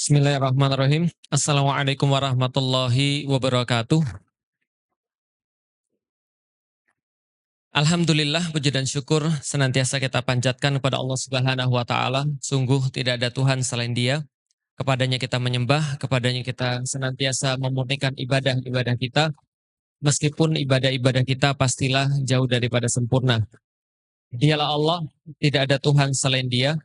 Bismillahirrahmanirrahim. Assalamualaikum warahmatullahi wabarakatuh. Alhamdulillah, puji dan syukur senantiasa kita panjatkan kepada Allah Subhanahu wa taala. Sungguh tidak ada Tuhan selain Dia. Kepadanya kita menyembah, kepadanya kita senantiasa memurnikan ibadah-ibadah kita. Meskipun ibadah-ibadah kita pastilah jauh daripada sempurna. Dialah Allah, tidak ada Tuhan selain Dia.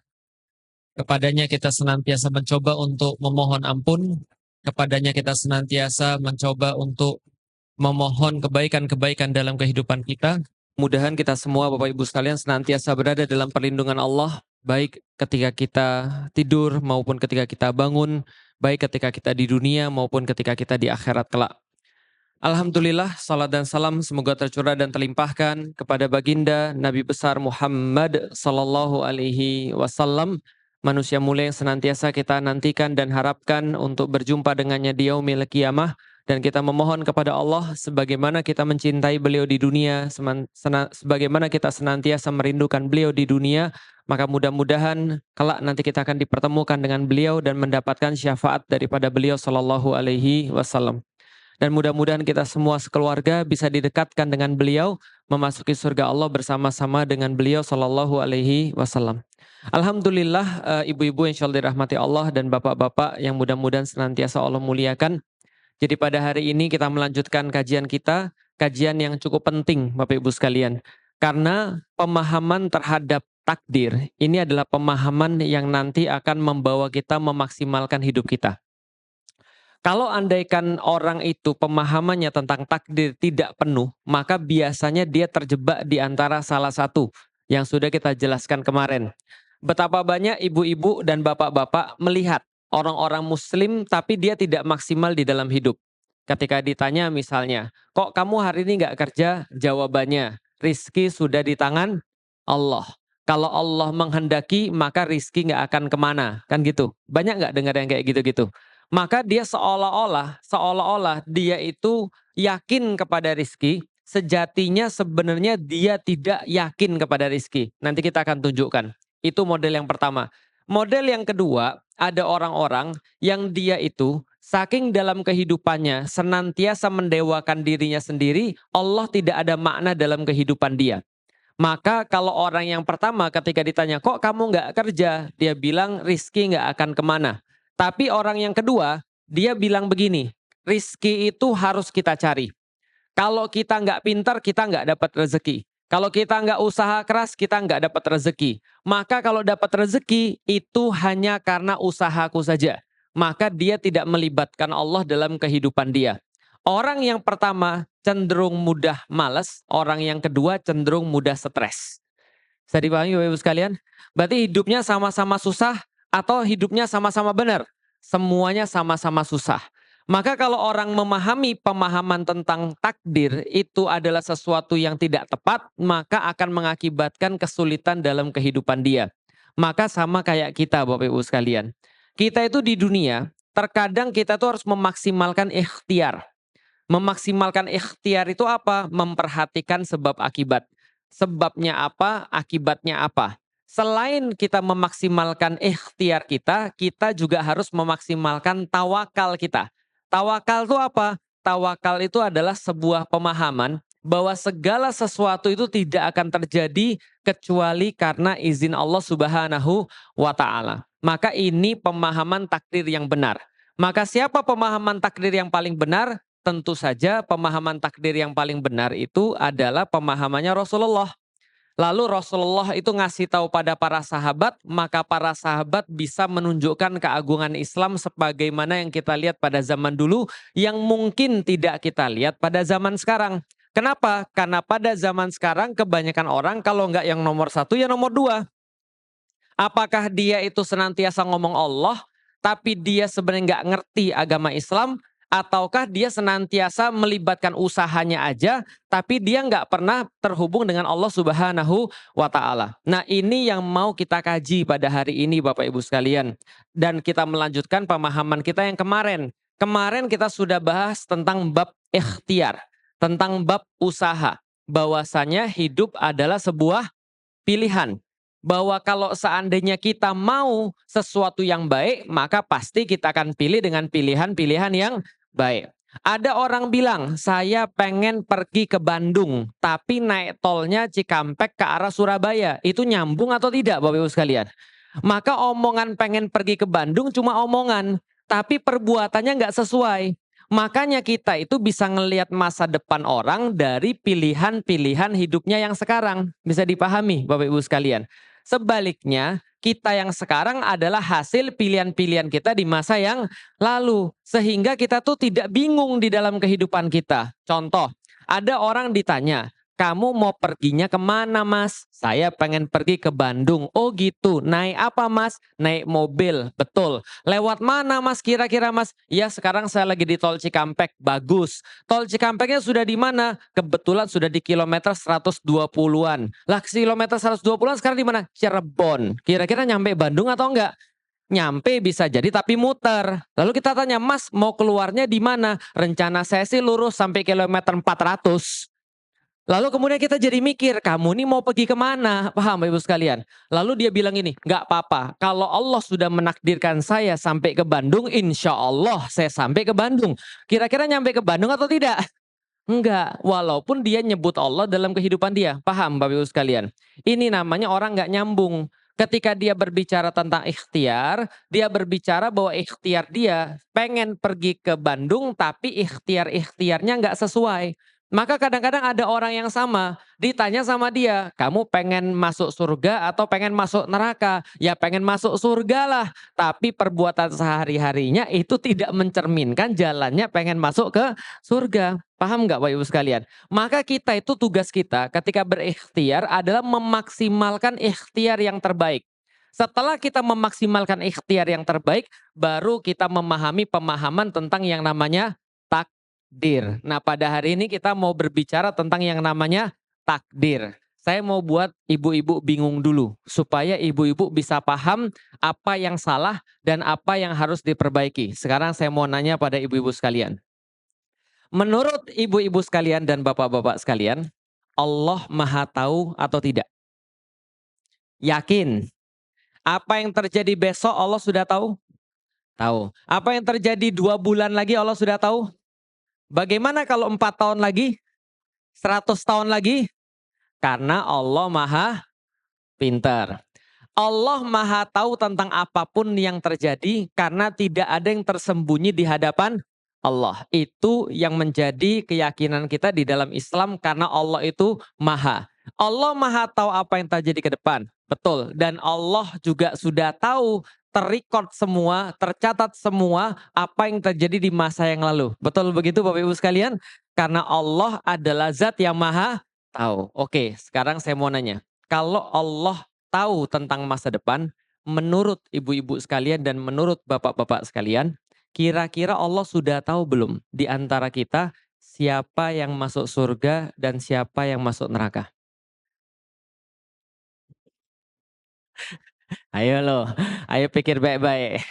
Kepadanya kita senantiasa mencoba untuk memohon ampun. Kepadanya kita senantiasa mencoba untuk memohon kebaikan-kebaikan dalam kehidupan kita. Mudahan kita semua Bapak Ibu sekalian senantiasa berada dalam perlindungan Allah, baik ketika kita tidur maupun ketika kita bangun, baik ketika kita di dunia maupun ketika kita di akhirat kelak. Alhamdulillah, salat dan salam semoga tercurah dan terlimpahkan kepada baginda Nabi besar Muhammad sallallahu alaihi wasallam, manusia mulia yang senantiasa kita nantikan dan harapkan untuk berjumpa dengannya di yaumil qiyamah, dan kita memohon kepada Allah sebagaimana kita mencintai beliau di dunia, sebagaimana kita senantiasa merindukan beliau di dunia, maka mudah-mudahan kelak nanti kita akan dipertemukan dengan beliau dan mendapatkan syafaat daripada beliau sallallahu alaihi wasallam. Dan mudah-mudahan kita semua sekeluarga bisa didekatkan dengan beliau, memasuki surga Allah bersama-sama dengan beliau sallallahu alaihi wasallam. Alhamdulillah, ibu-ibu insya Allah dirahmati Allah dan bapak-bapak yang mudah-mudahan senantiasa Allah muliakan. Jadi pada hari ini kita melanjutkan kajian kita, kajian yang cukup penting Bapak Ibu sekalian. Karena pemahaman terhadap takdir ini adalah pemahaman yang nanti akan membawa kita memaksimalkan hidup kita. Kalau andaikan orang itu pemahamannya tentang takdir tidak penuh, maka biasanya dia terjebak di antara salah satu yang sudah kita jelaskan kemarin. Betapa banyak ibu-ibu dan bapak-bapak melihat orang-orang muslim tapi dia tidak maksimal di dalam hidup. Ketika ditanya misalnya, kok kamu hari ini nggak kerja? Jawabannya, rizki sudah di tangan Allah. Kalau Allah menghendaki maka rizki nggak akan kemana, kan gitu. Banyak nggak dengar yang kayak gitu-gitu? Maka dia seolah-olah dia itu yakin kepada rizki, sejatinya sebenarnya dia tidak yakin kepada rizki. Nanti kita akan tunjukkan. Itu model yang pertama. Model yang kedua, ada orang-orang yang dia itu saking dalam kehidupannya senantiasa mendewakan dirinya sendiri, Allah tidak ada makna dalam kehidupan dia. Maka kalau orang yang pertama ketika ditanya, kok kamu nggak kerja? Dia bilang rizki nggak akan kemana. Tapi orang yang kedua, dia bilang begini, rizki itu harus kita cari. Kalau kita nggak pintar, kita nggak dapat rezeki. Kalau kita nggak usaha keras, kita nggak dapat rezeki. Maka kalau dapat rezeki, itu hanya karena usahaku saja. Maka dia tidak melibatkan Allah dalam kehidupan dia. Orang yang pertama cenderung mudah malas, orang yang kedua cenderung mudah stres. Bisa dipahami Bapak Ibu sekalian? Berarti hidupnya sama-sama susah atau hidupnya sama-sama benar? Semuanya sama-sama susah. Maka kalau orang memahami pemahaman tentang takdir itu adalah sesuatu yang tidak tepat, maka akan mengakibatkan kesulitan dalam kehidupan dia. Maka sama kayak kita Bapak Ibu sekalian. Kita itu di dunia, terkadang kita tuh harus memaksimalkan ikhtiar. Memaksimalkan ikhtiar itu apa? Memperhatikan sebab akibat. Sebabnya apa, akibatnya apa. Selain kita memaksimalkan ikhtiar kita, kita juga harus memaksimalkan tawakal kita. Tawakal itu apa? Tawakal itu adalah sebuah pemahaman bahwa segala sesuatu itu tidak akan terjadi kecuali karena izin Allah Subhanahu wa taala. Maka ini pemahaman takdir yang benar. Maka siapa pemahaman takdir yang paling benar? Tentu saja pemahaman takdir yang paling benar itu adalah pemahamannya Rasulullah. Lalu Rasulullah itu ngasih tahu pada para sahabat, maka para sahabat bisa menunjukkan keagungan Islam sebagaimana yang kita lihat pada zaman dulu, yang mungkin tidak kita lihat pada zaman sekarang. Kenapa? Karena pada zaman sekarang kebanyakan orang kalau nggak yang nomor satu ya nomor dua. Apakah dia itu senantiasa ngomong Allah, tapi dia sebenarnya nggak ngerti agama Islam, ataukah dia senantiasa melibatkan usahanya aja, tapi dia nggak pernah terhubung dengan Allah Subhanahu wa Ta'ala. Nah, ini yang mau kita kaji pada hari ini, Bapak Ibu sekalian, dan kita melanjutkan pemahaman kita yang kemarin. Kemarin kita sudah bahas tentang bab ikhtiar, tentang bab usaha, bahwasanya hidup adalah sebuah pilihan. bahwa kalau seandainya kita mau sesuatu yang baik, maka pasti kita akan pilih dengan pilihan-pilihan yang baik. Ada orang bilang, saya pengen pergi ke Bandung, tapi naik tolnya Cikampek ke arah Surabaya. Itu nyambung atau tidak, Bapak Ibu sekalian? Maka omongan pengen pergi ke Bandung cuma omongan, tapi perbuatannya nggak sesuai. Makanya kita itu bisa ngelihat masa depan orang dari pilihan-pilihan hidupnya yang sekarang. Bisa dipahami Bapak Ibu sekalian. Sebaliknya, kita yang sekarang adalah hasil pilihan-pilihan kita di masa yang lalu. Sehingga kita tuh tidak bingung di dalam kehidupan kita. Contoh, ada orang ditanya, kamu mau perginya kemana mas? Saya pengen pergi ke Bandung. Oh gitu, naik apa mas? Naik mobil, betul. Lewat mana mas kira-kira mas? Ya sekarang saya lagi di tol Cikampek, bagus. Tol Cikampeknya sudah di mana? Kebetulan sudah di kilometer 120-an. Lah kilometer 120-an sekarang di mana? Cirebon. Kira-kira nyampe Bandung atau enggak? Nyampe bisa jadi tapi muter. Lalu kita tanya, mas mau keluarnya di mana? Rencana saya sih lurus sampai kilometer 400. Lalu kemudian kita jadi mikir, kamu nih mau pergi kemana? Paham Bapak Ibu sekalian? Lalu dia bilang ini, nggak apa-apa. Kalau Allah sudah menakdirkan saya sampai ke Bandung, insya Allah saya sampai ke Bandung. Kira-kira nyampe ke Bandung atau tidak? Enggak, walaupun dia nyebut Allah dalam kehidupan dia. Paham Bapak Ibu sekalian? Ini namanya orang nggak nyambung. Ketika dia berbicara tentang ikhtiar, dia berbicara bahwa ikhtiar dia pengen pergi ke Bandung, tapi ikhtiar-ikhtiarnya nggak sesuai. Maka kadang-kadang ada orang yang sama, ditanya sama dia, kamu pengen masuk surga atau pengen masuk neraka? Ya pengen masuk surga lah, tapi perbuatan sehari-harinya itu tidak mencerminkan jalannya pengen masuk ke surga. Paham nggak Bapak Ibu sekalian? Maka kita itu tugas kita ketika berikhtiar adalah memaksimalkan ikhtiar yang terbaik. Setelah kita memaksimalkan ikhtiar yang terbaik, baru kita memahami pemahaman tentang yang namanya takdir. Nah pada hari ini kita mau berbicara tentang yang namanya takdir. Saya mau buat ibu-ibu bingung dulu, supaya ibu-ibu bisa paham apa yang salah dan apa yang harus diperbaiki. Sekarang saya mau nanya pada ibu-ibu sekalian. Menurut ibu-ibu sekalian dan bapak-bapak sekalian, Allah Maha Tahu atau tidak? Yakin? Apa yang terjadi besok Allah sudah tahu? Tahu. Apa yang terjadi 2 bulan lagi Allah sudah tahu? Bagaimana kalau 4 tahun lagi? 100 tahun lagi? Karena Allah Maha Pintar. Allah Maha Tahu tentang apapun yang terjadi karena tidak ada yang tersembunyi di hadapan Allah. Itu yang menjadi keyakinan kita di dalam Islam karena Allah itu Maha. Allah Maha tahu apa yang terjadi ke depan. Betul. Dan Allah juga sudah tahu, terrecord semua, tercatat semua apa yang terjadi di masa yang lalu. Betul begitu Bapak Ibu sekalian? Karena Allah adalah zat yang Maha tahu. Oke, sekarang saya mau nanya. Kalau Allah tahu tentang masa depan, menurut ibu-ibu sekalian dan menurut bapak-bapak sekalian, kira-kira Allah sudah tahu belum di antara kita siapa yang masuk surga dan siapa yang masuk neraka? Ayo loh, ayo pikir baik-baik.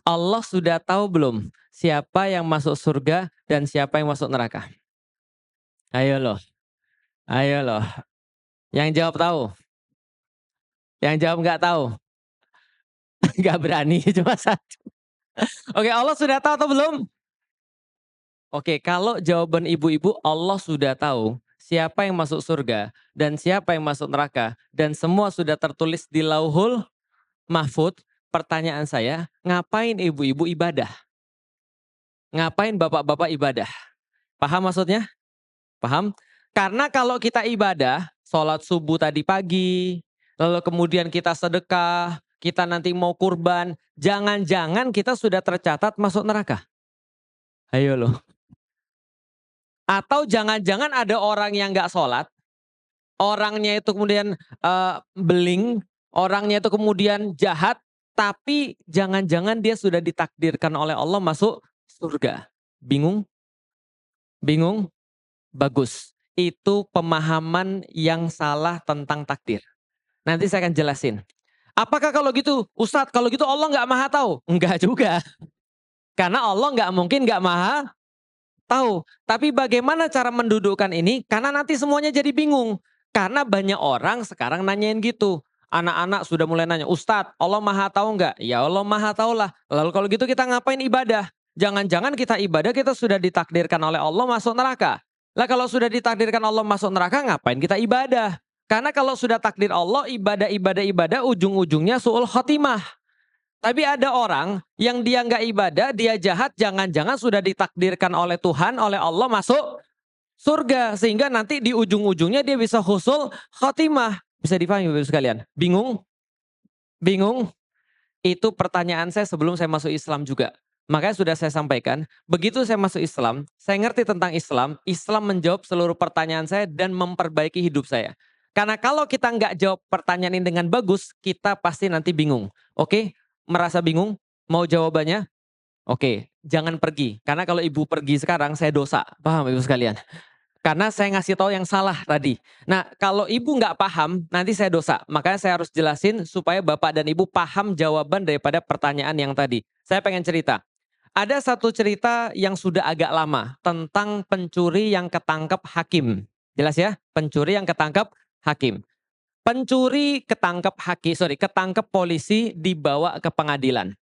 Allah sudah tahu belum siapa yang masuk surga dan siapa yang masuk neraka? Ayo loh, ayo loh. Yang jawab tahu, yang jawab nggak tahu, nggak berani cuma satu. Oke, Allah sudah tahu atau belum? Oke, kalau jawaban ibu-ibu Allah sudah tahu siapa yang masuk surga dan siapa yang masuk neraka dan semua sudah tertulis di Lauhul Mahfud, pertanyaan saya, ngapain ibu-ibu ibadah? Ngapain bapak-bapak ibadah? Paham maksudnya? Paham? Karena kalau kita ibadah, sholat subuh tadi pagi, lalu kemudian kita sedekah, kita nanti mau kurban, jangan-jangan kita sudah tercatat masuk neraka. Ayo loh. Atau jangan-jangan ada orang yang nggak sholat, orangnya itu kemudian beling, orangnya itu kemudian jahat, tapi jangan-jangan dia sudah ditakdirkan oleh Allah masuk surga. Bingung? Bingung? Bagus. Itu pemahaman yang salah tentang takdir. Nanti saya akan jelasin. Apakah kalau gitu, Ustadz kalau gitu Allah nggak maha tahu? Enggak juga. Karena Allah nggak mungkin nggak maha tahu. Tapi bagaimana cara mendudukkan ini? Karena nanti semuanya jadi bingung. Karena banyak orang sekarang nanyain gitu. Anak-anak sudah mulai nanya, Ustadz, Allah Maha tahu nggak? Ya Allah Maha tahu lah. Lalu kalau gitu kita ngapain ibadah? Jangan-jangan kita ibadah kita sudah ditakdirkan oleh Allah masuk neraka. Lah kalau sudah ditakdirkan Allah masuk neraka, ngapain kita ibadah? Karena kalau sudah takdir Allah, ibadah ujung-ujungnya su'ul khotimah. Tapi ada orang yang dia nggak ibadah, dia jahat, jangan-jangan sudah ditakdirkan oleh Tuhan, oleh Allah masuk surga. Sehingga nanti di ujung-ujungnya dia bisa husul khotimah. Bisa dipahami Bapak Ibu sekalian? Bingung? Bingung? Itu pertanyaan saya sebelum saya masuk Islam juga. Makanya sudah saya sampaikan, begitu saya masuk Islam, saya ngerti tentang Islam, Islam menjawab seluruh pertanyaan saya dan memperbaiki hidup saya. Karena kalau kita nggak jawab pertanyaan ini dengan bagus, kita pasti nanti bingung. Oke? Merasa bingung? Mau jawabannya? Oke, jangan pergi. Karena kalau ibu pergi sekarang, saya dosa. Paham ibu sekalian? Karena saya ngasih tahu yang salah tadi. Nah, kalau ibu nggak paham, nanti saya dosa. Makanya saya harus jelasin supaya bapak dan ibu paham jawaban daripada pertanyaan yang tadi. Saya pengen cerita. Ada satu cerita yang sudah agak lama tentang pencuri yang ketangkep hakim. Jelas ya? Pencuri yang ketangkep hakim. Pencuri ketangkep ketangkep polisi dibawa ke pengadilan.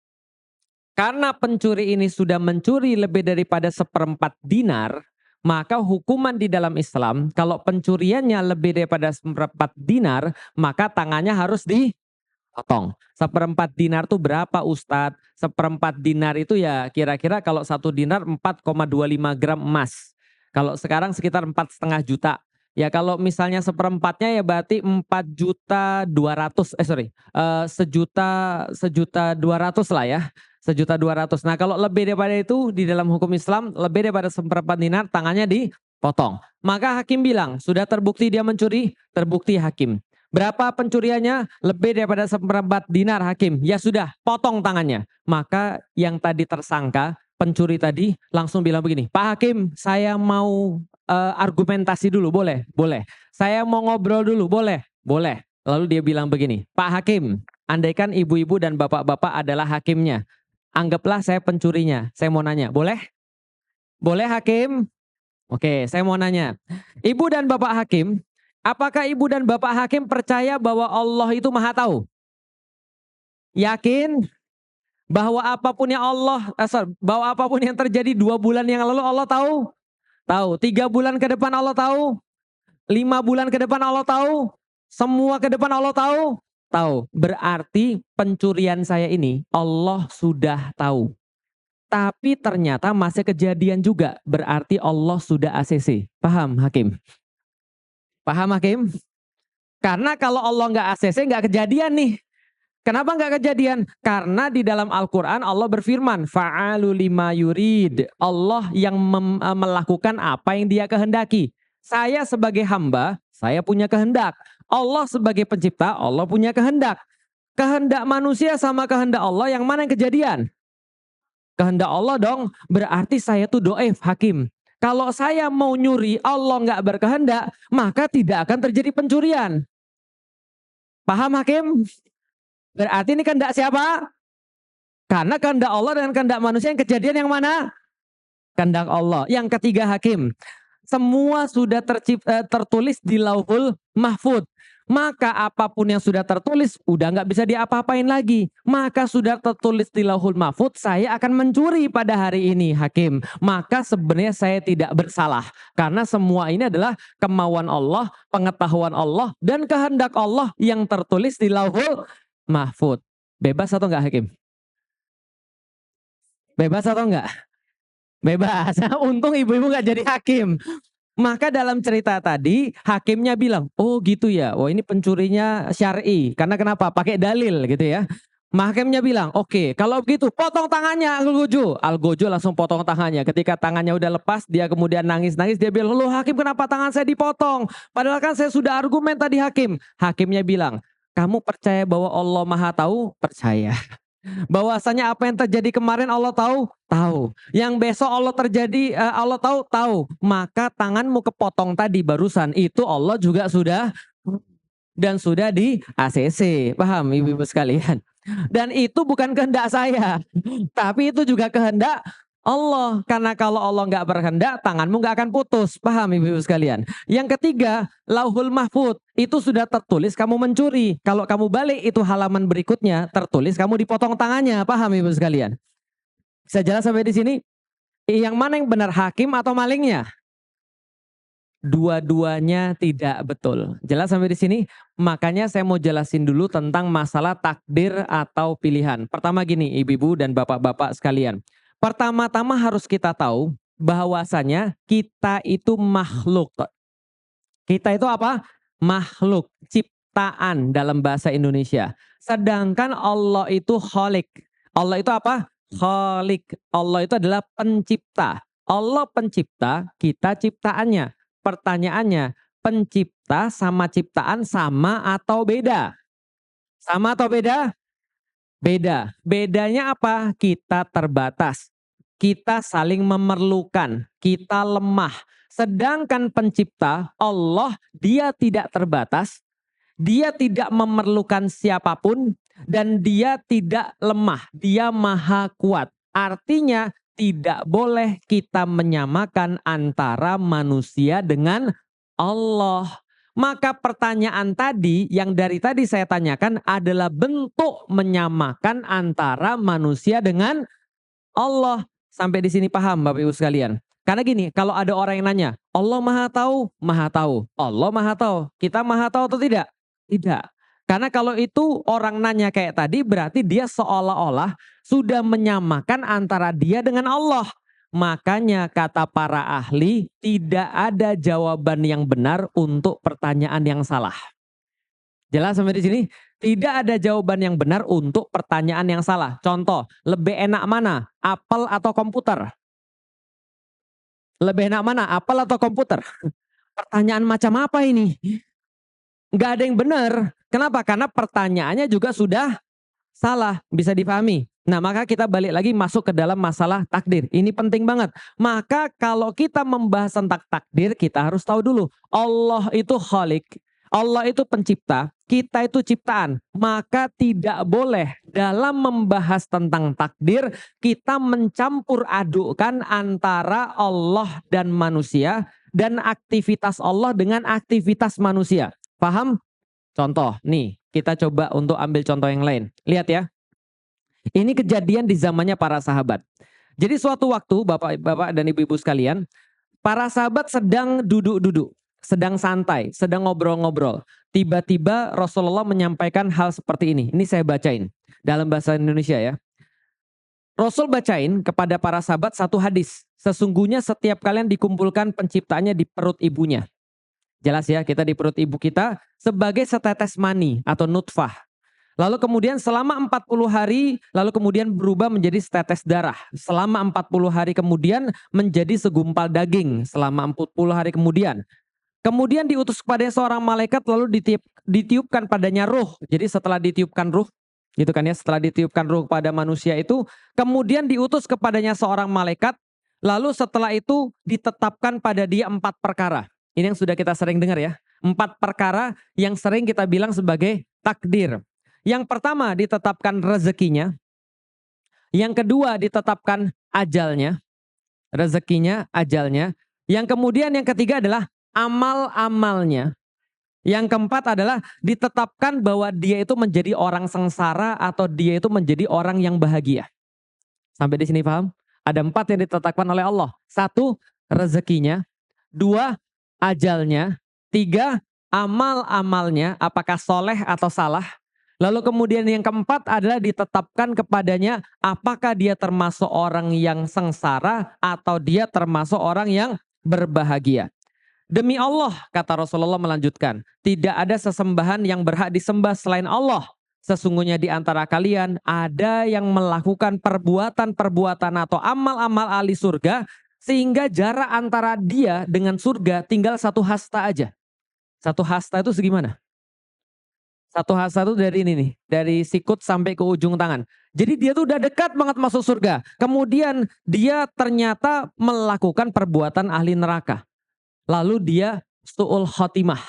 Karena pencuri ini sudah mencuri lebih daripada 1/4 dinar, maka hukuman di dalam Islam, kalau pencuriannya lebih daripada 1/4 dinar, maka tangannya harus dipotong. 1/4 dinar itu berapa Ustadz? 1/4 dinar itu ya kira-kira kalau 1 dinar 4,25 gram emas. Kalau sekarang sekitar 4,5 juta. Ya kalau misalnya 1/4-nya ya berarti 4.200.000, 1.200.000 lah ya. 1.200.000. Nah kalau lebih daripada itu di dalam hukum Islam, lebih daripada 1/4 dinar tangannya dipotong. Maka hakim bilang, sudah terbukti dia mencuri, terbukti hakim. Berapa pencuriannya? Lebih daripada 1/4 dinar hakim. Ya sudah, potong tangannya. Maka yang tadi tersangka, pencuri tadi langsung bilang begini, Pak Hakim, saya mau argumentasi dulu, boleh? Boleh. Saya mau ngobrol dulu, boleh? Boleh. Lalu dia bilang begini, Pak Hakim, andaikan ibu-ibu dan bapak-bapak adalah hakimnya, anggaplah saya pencurinya. Saya mau nanya, boleh? Boleh Hakim? Oke, saya mau nanya. Ibu dan bapak hakim, apakah ibu dan bapak hakim percaya bahwa Allah itu maha tahu? Yakin? Bahwa apapun yang bahwa apapun yang terjadi 2 bulan yang lalu Allah tahu? Tahu. 3 bulan ke depan Allah tahu? 5 bulan ke depan Allah tahu? Semua ke depan Allah tahu? Tahu. Berarti pencurian saya ini Allah sudah tahu. Tapi ternyata masih kejadian juga. Berarti Allah sudah ACC. Paham Hakim? Paham Hakim? Karena kalau Allah nggak ACC nggak kejadian nih. Kenapa nggak kejadian? Karena di dalam Al-Quran Allah berfirman, fa'alu lima yurid. Allah yang melakukan apa yang dia kehendaki. Saya sebagai hamba, saya punya kehendak. Allah sebagai pencipta, Allah punya kehendak. Kehendak manusia sama kehendak Allah, yang mana yang kejadian? Kehendak Allah dong, berarti saya tuh do'if hakim. Kalau saya mau nyuri, Allah nggak berkehendak, maka tidak akan terjadi pencurian. Paham hakim? Berarti ini kehendak siapa? Karena kehendak Allah dan kehendak manusia yang kejadian yang mana? Kehendak Allah. Yang ketiga hakim. Semua sudah tertulis di Lauhul Mahfud. Maka apapun yang sudah tertulis udah nggak bisa diapa-apain lagi. Maka sudah tertulis di Lauhul Mahfud, saya akan mencuri pada hari ini hakim. Maka sebenarnya saya tidak bersalah. Karena semua ini adalah kemauan Allah, pengetahuan Allah, dan kehendak Allah yang tertulis di Lauhul Mahfud. Bebas atau enggak hakim? Bebas atau enggak? Bebas. Untung ibu-ibu nggak jadi hakim. Maka dalam cerita tadi hakimnya bilang, oh gitu ya, oh ini pencurinya syar'i. Karena kenapa? Pakai dalil gitu ya. Hakimnya bilang, oke, kalau begitu potong tangannya Al-Gojo. Al-Gojo langsung potong tangannya. Ketika tangannya udah lepas, dia kemudian nangis-nangis. Dia bilang, loh hakim kenapa tangan saya dipotong? Padahal kan saya sudah argumen tadi hakim. Hakimnya bilang, kamu percaya bahwa Allah maha tahu? Percaya. Bahwasanya apa yang terjadi kemarin Allah tahu? Tahu. Yang besok Allah tahu? Tahu. Maka tanganmu kepotong tadi barusan itu Allah juga sudah dan sudah di ACC. Paham ibu-ibu sekalian? Dan itu bukan kehendak saya. Tapi itu juga kehendak Allah. Karena kalau Allah nggak berkehendak, tanganmu nggak akan putus. Paham ibu-ibu sekalian? Yang ketiga, Lauhul Mahfud. Itu sudah tertulis kamu mencuri. Kalau kamu balik itu halaman berikutnya tertulis kamu dipotong tangannya. Paham ibu sekalian? Bisa jelas sampai di sini? Yang mana yang benar, hakim atau malingnya? Dua-duanya tidak betul. Jelas sampai di sini? Makanya saya mau jelasin dulu tentang masalah takdir atau pilihan. Pertama gini, ibu-ibu dan bapak-bapak sekalian. Pertama-tama harus kita tahu bahwasanya kita itu makhluk. Kita itu apa? Makhluk, ciptaan dalam bahasa Indonesia. Sedangkan Allah itu kholik. Allah itu apa? Kholik. Allah itu adalah pencipta. Allah pencipta, kita ciptaannya. Pertanyaannya, pencipta sama ciptaan sama atau beda? Sama atau beda? Beda. Bedanya apa? Kita terbatas. Kita saling memerlukan. Kita lemah. Sedangkan pencipta, Allah, dia tidak terbatas. Dia tidak memerlukan siapapun. Dan dia tidak lemah. Dia maha kuat. Artinya tidak boleh kita menyamakan antara manusia dengan Allah. Maka pertanyaan tadi yang dari tadi saya tanyakan adalah bentuk menyamakan antara manusia dengan Allah. Sampai di sini paham Bapak Ibu sekalian? Karena gini, kalau ada orang yang nanya, Allah maha tahu, maha tahu. Allah maha tahu. Kita maha tahu atau tidak? Tidak. Karena kalau itu orang nanya kayak tadi berarti dia seolah-olah sudah menyamakan antara dia dengan Allah. Makanya kata para ahli tidak ada jawaban yang benar untuk pertanyaan yang salah. Jelas sampai di sini? Tidak ada jawaban yang benar untuk pertanyaan yang salah. Contoh, lebih enak mana? Apel atau komputer? Lebih enak mana? Apel atau komputer? Pertanyaan macam apa ini? Nggak ada yang benar. Kenapa? Karena pertanyaannya juga sudah salah. Bisa dipahami? Nah, maka kita balik lagi masuk ke dalam masalah takdir. Ini penting banget. Maka kalau kita membahas tentang takdir, kita harus tahu dulu. Allah itu khalik. Allah itu pencipta. Kita itu ciptaan. Maka tidak boleh dalam membahas tentang takdir, kita mencampur adukkan antara Allah dan manusia. Dan aktivitas Allah dengan aktivitas manusia. Paham? Contoh, nih kita coba untuk ambil contoh yang lain. Lihat ya. Ini kejadian di zamannya para sahabat. Jadi suatu waktu bapak-bapak dan ibu-ibu sekalian, para sahabat sedang duduk-duduk, sedang santai, sedang ngobrol-ngobrol. Tiba-tiba Rasulullah menyampaikan hal seperti ini. Ini saya bacain dalam bahasa Indonesia ya. Rasul bacain kepada para sahabat satu hadis. Sesungguhnya setiap kalian dikumpulkan penciptanya di perut ibunya. Jelas ya, kita di perut ibu kita sebagai setetes mani atau nutfah. Lalu kemudian selama 40 hari, lalu kemudian berubah menjadi setetes darah. Selama 40 hari kemudian menjadi segumpal daging selama 40 hari kemudian. Kemudian diutus kepada seorang malaikat lalu ditiupkan padanya ruh. Jadi setelah ditiupkan ruh, gitu kan ya, setelah ditiupkan ruh pada manusia itu, kemudian diutus kepadanya seorang malaikat, lalu setelah itu ditetapkan pada dia 4 perkara. Ini yang sudah kita sering dengar ya. 4 perkara yang sering kita bilang sebagai takdir. Yang pertama ditetapkan rezekinya. Yang kedua ditetapkan ajalnya. Rezekinya, ajalnya. Yang kemudian yang ketiga adalah amal-amalnya. Yang keempat adalah ditetapkan bahwa dia itu menjadi orang sengsara atau dia itu menjadi orang yang bahagia. Sampai di sini paham? Ada 4 yang ditetapkan oleh Allah. 1, rezekinya. 2, ajalnya. 3, amal-amalnya, apakah soleh atau salah. Lalu kemudian yang keempat adalah ditetapkan kepadanya apakah dia termasuk orang yang sengsara atau dia termasuk orang yang berbahagia. Demi Allah, kata Rasulullah melanjutkan, tidak ada sesembahan yang berhak disembah selain Allah. Sesungguhnya di antara kalian ada yang melakukan perbuatan-perbuatan atau amal-amal ahli surga sehingga jarak antara dia dengan surga tinggal 1 hasta aja. 1 hasta itu segimana? 1 hasta itu dari ini nih, dari sikut sampai ke ujung tangan. Jadi dia tuh udah dekat banget masuk surga. Kemudian dia ternyata melakukan perbuatan ahli neraka. Lalu dia su'ul khotimah,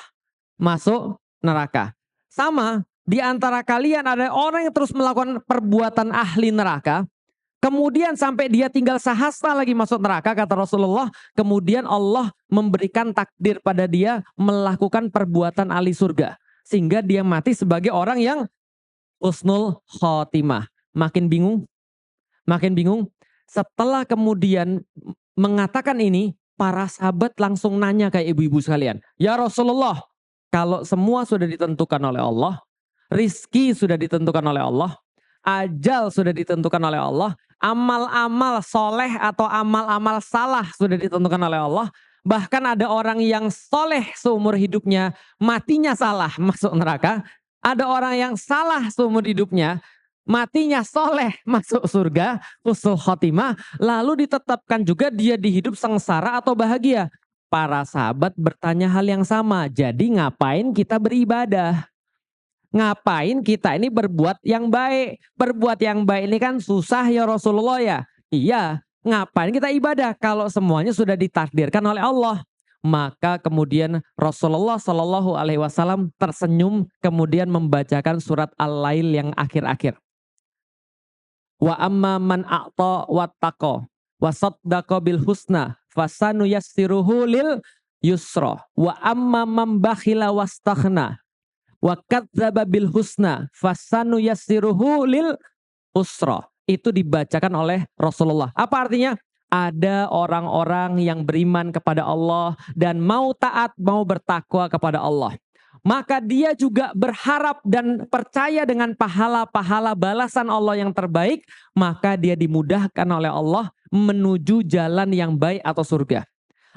masuk neraka. Sama, di antara kalian ada orang yang terus melakukan perbuatan ahli neraka. Kemudian sampai dia tinggal sehasta lagi masuk neraka kata Rasulullah. Kemudian Allah memberikan takdir pada dia melakukan perbuatan ahli surga. Sehingga dia mati sebagai orang yang husnul khotimah. Makin bingung? Makin bingung? Setelah kemudian mengatakan ini, para sahabat langsung nanya ke ibu-ibu sekalian. Ya Rasulullah, kalau semua sudah ditentukan oleh Allah, rizki sudah ditentukan oleh Allah, ajal sudah ditentukan oleh Allah, amal-amal soleh atau amal-amal salah sudah ditentukan oleh Allah. Bahkan ada orang yang soleh seumur hidupnya, matinya salah masuk neraka. Ada orang yang salah seumur hidupnya, matinya soleh masuk surga, husnul khotimah. Lalu ditetapkan juga dia di hidup sengsara atau bahagia. Para sahabat bertanya hal yang sama. Jadi ngapain kita beribadah? Ngapain kita ini berbuat yang baik? Berbuat yang baik ini kan susah ya Rasulullah ya. Iya, ngapain kita ibadah kalau semuanya sudah ditakdirkan oleh Allah? Maka kemudian Rasulullah Shallallahu Alaihi Wasallam tersenyum kemudian membacakan surat Al-Lail yang akhir-akhir. Wa amma man a'ta wattaqa wa saddaqa bil husna fasanu yassiruhu lil yusra wa amma man bakhila wastaghna wa kadzdzaba bil husna fasanu yassiruhu lil usra. Itu dibacakan oleh Rasulullah. Apa artinya? Ada orang-orang yang beriman kepada Allah dan mau taat, mau bertakwa kepada Allah. Maka dia juga berharap dan percaya dengan pahala-pahala balasan Allah yang terbaik. Maka dia dimudahkan oleh Allah menuju jalan yang baik atau surga.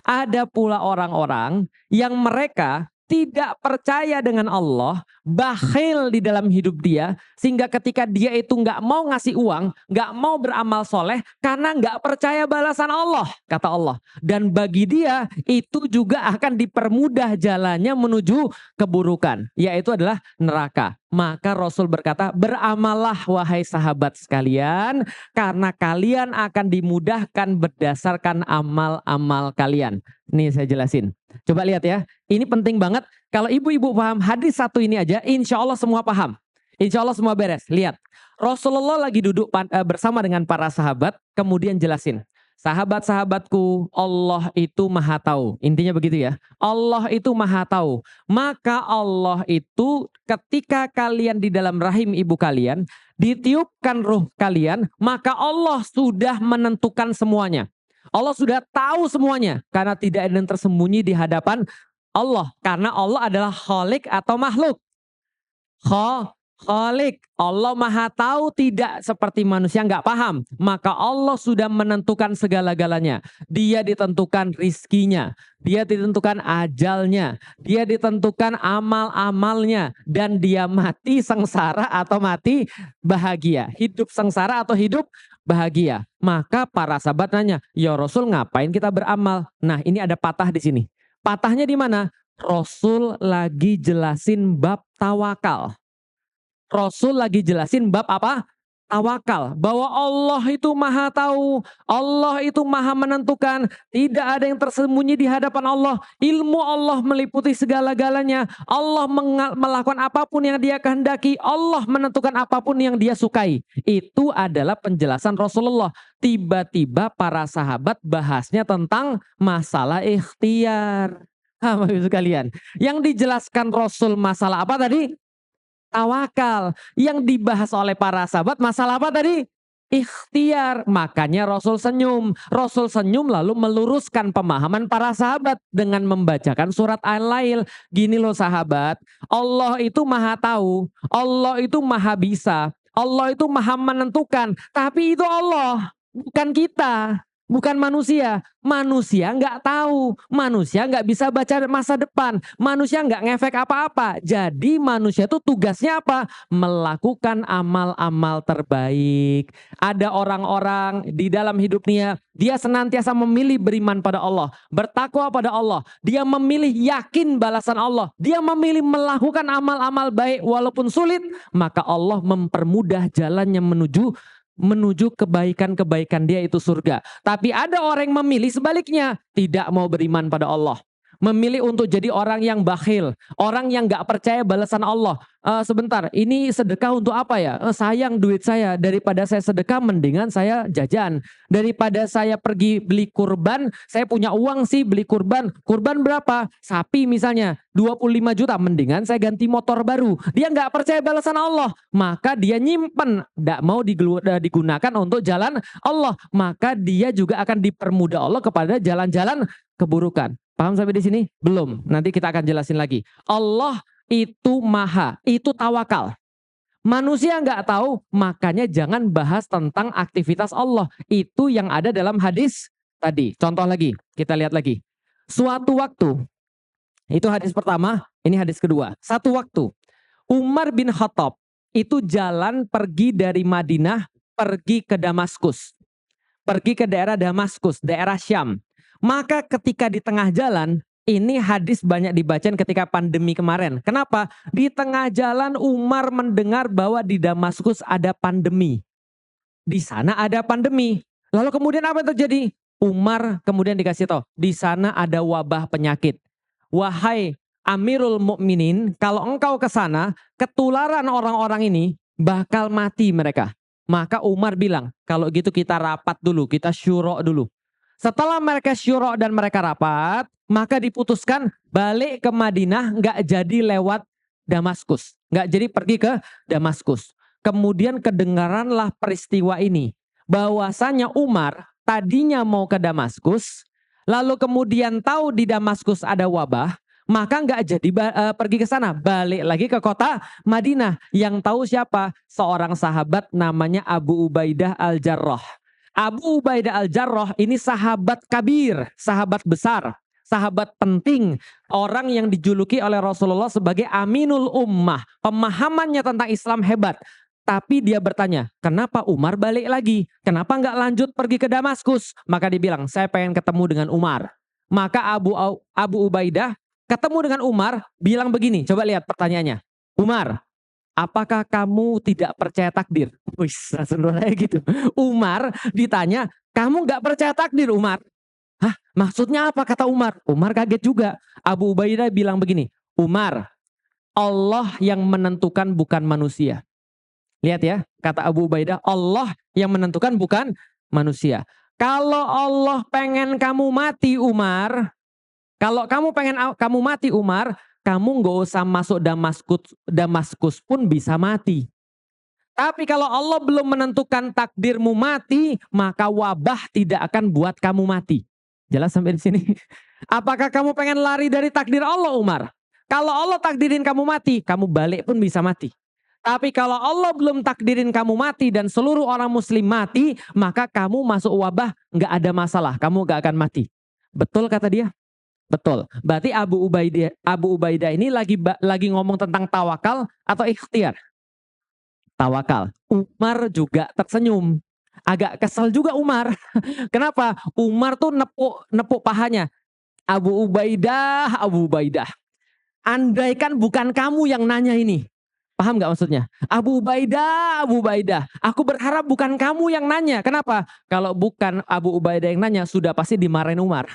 Ada pula orang-orang yang mereka tidak percaya dengan Allah, bakhil di dalam hidup dia, sehingga ketika dia itu nggak mau ngasih uang, nggak mau beramal soleh, karena nggak percaya balasan Allah, kata Allah. Dan bagi dia itu juga akan dipermudah jalannya menuju keburukan, yaitu adalah neraka. Maka Rasul berkata, beramallah wahai sahabat sekalian, karena kalian akan dimudahkan berdasarkan amal-amal kalian. Nih saya jelasin. Coba lihat ya, ini penting banget. Kalau ibu-ibu paham hadis satu ini aja, insya Allah semua paham. Insya Allah semua beres. Lihat, Rasulullah lagi duduk bersama dengan para sahabat, kemudian jelasin. Sahabat-sahabatku, Allah itu maha tahu. Intinya begitu ya. Allah itu maha tahu. Maka Allah itu ketika kalian di dalam rahim ibu kalian, ditiupkan ruh kalian, maka Allah sudah menentukan semuanya. Allah sudah tahu semuanya karena tidak ada yang tersembunyi di hadapan Allah. Karena Allah adalah khalik atau makhluk. Khalik. Allah maha tahu tidak seperti manusia nggak paham. Maka Allah sudah menentukan segala-galanya. Dia ditentukan rizkinya. Dia ditentukan ajalnya. Dia ditentukan amal-amalnya. Dan dia mati sengsara atau mati bahagia. Hidup sengsara atau hidup bahagia. Maka para sahabat nanya, ya Rasul ngapain kita beramal? Nah ini ada patah di sini. Patahnya di mana? Rasul lagi jelasin bab tawakal. Rasul lagi jelasin bab apa? Tawakal. Bahwa Allah itu maha tahu. Allah itu maha menentukan. Tidak ada yang tersembunyi di hadapan Allah. Ilmu Allah meliputi segala-galanya. Allah melakukan apapun yang dia kehendaki. Allah menentukan apapun yang dia sukai. Itu adalah penjelasan Rasulullah. Tiba-tiba para sahabat bahasnya tentang masalah ikhtiar. Bapak-ibu sekalian. Yang dijelaskan Rasul masalah apa tadi? Tawakal. Yang dibahas oleh para sahabat masalah apa tadi? Ikhtiar. Makanya Rasul senyum. Rasul senyum lalu meluruskan pemahaman para sahabat dengan membacakan surat Al-Lail. Gini loh sahabat, Allah itu maha tahu, Allah itu maha bisa, Allah itu maha menentukan. Tapi itu Allah, bukan kita. Bukan manusia. Manusia nggak tahu. Manusia nggak bisa baca masa depan. Manusia nggak ngefek apa-apa. Jadi manusia itu tugasnya apa? Melakukan amal-amal terbaik. Ada orang-orang di dalam hidupnya, dia senantiasa memilih beriman pada Allah, bertakwa pada Allah. Dia memilih yakin balasan Allah. Dia memilih melakukan amal-amal baik walaupun sulit. Maka Allah mempermudah jalannya menuju kebaikan-kebaikan dia itu surga. Tapi ada orang yang memilih sebaliknya, tidak mau beriman pada Allah, memilih untuk jadi orang yang bakhil, orang yang nggak percaya balasan Allah. Sebentar, ini sedekah untuk apa ya? Sayang duit saya, daripada saya sedekah mendingan saya jajan. Daripada saya pergi beli kurban, saya punya uang sih beli kurban. Kurban berapa? Sapi misalnya, 25 juta, mendingan saya ganti motor baru. Dia nggak percaya balasan Allah, maka dia nyimpen, nggak mau digunakan untuk jalan Allah, maka dia juga akan dipermudah Allah kepada jalan-jalan keburukan. Paham sampai di sini? Belum. Nanti kita akan jelasin lagi. Allah itu maha, itu tawakal. Manusia nggak tahu, makanya jangan bahas tentang aktivitas Allah. Itu yang ada dalam hadis tadi. Contoh lagi, kita lihat lagi. Suatu waktu, itu hadis pertama, ini hadis kedua. Satu waktu, Umar bin Khattab itu jalan pergi dari Madinah, pergi ke Damaskus. Pergi ke daerah Damaskus, daerah Syam. Maka ketika di tengah jalan, ini hadis banyak dibacain ketika pandemi kemarin. Kenapa? Di tengah jalan Umar mendengar bahwa di Damaskus ada pandemi. Di sana ada pandemi. Lalu kemudian apa yang terjadi? Umar kemudian dikasih tahu, di sana ada wabah penyakit. Wahai Amirul Mukminin, kalau engkau ke sana, ketularan orang-orang ini bakal mati mereka. Maka Umar bilang, kalau gitu kita rapat dulu, kita syuro dulu. Setelah mereka syuro dan mereka rapat, maka diputuskan balik ke Madinah, nggak jadi lewat Damaskus, nggak jadi pergi ke Damaskus. Kemudian kedengaranlah peristiwa ini, bahwasanya Umar tadinya mau ke Damaskus, lalu kemudian tahu di Damaskus ada wabah, maka nggak jadi pergi ke sana, balik lagi ke kota Madinah. Yang tahu siapa? Seorang sahabat namanya Abu Ubaidah Al-Jarrah. Abu Ubaidah Al-Jarrah ini sahabat kabir, sahabat besar, sahabat penting, orang yang dijuluki oleh Rasulullah sebagai Aminul Ummah. Pemahamannya tentang Islam hebat. Tapi dia bertanya, kenapa Umar balik lagi? Kenapa nggak lanjut pergi ke Damaskus? Maka dia bilang, saya pengen ketemu dengan Umar. Maka Abu Ubaidah ketemu dengan Umar, bilang begini, coba lihat pertanyaannya. Umar, apakah kamu tidak percaya takdir? Wih, langsung kayak gitu. Umar ditanya, kamu nggak percaya takdir, Umar? Hah, maksudnya apa? Kata Umar. Umar kaget juga. Abu Ubaidah bilang begini, Umar, Allah yang menentukan bukan manusia. Lihat ya, kata Abu Ubaidah, Allah yang menentukan bukan manusia. Kalau Allah pengen kamu mati, Umar, kalau kamu pengen kamu mati, Umar, kamu nggak usah masuk Damaskus pun bisa mati. Tapi kalau Allah belum menentukan takdirmu mati, maka wabah tidak akan buat kamu mati. Jelas sampai di sini? Apakah kamu pengen lari dari takdir Allah, Umar? Kalau Allah takdirin kamu mati, kamu balik pun bisa mati. Tapi kalau Allah belum takdirin kamu mati dan seluruh orang muslim mati, maka kamu masuk wabah nggak ada masalah, kamu nggak akan mati. Betul kata dia? Betul. Berarti Abu Ubaidah ini lagi ngomong tentang tawakal atau ikhtiar? Tawakal. Umar juga tersenyum. Agak kesal juga Umar. Kenapa? Umar tuh nepuk pahanya. Abu Ubaidah. Andaikan bukan kamu yang nanya ini. Paham gak maksudnya? Abu Ubaidah. Aku berharap bukan kamu yang nanya. Kenapa? Kalau bukan Abu Ubaidah yang nanya, sudah pasti dimarahin Umar.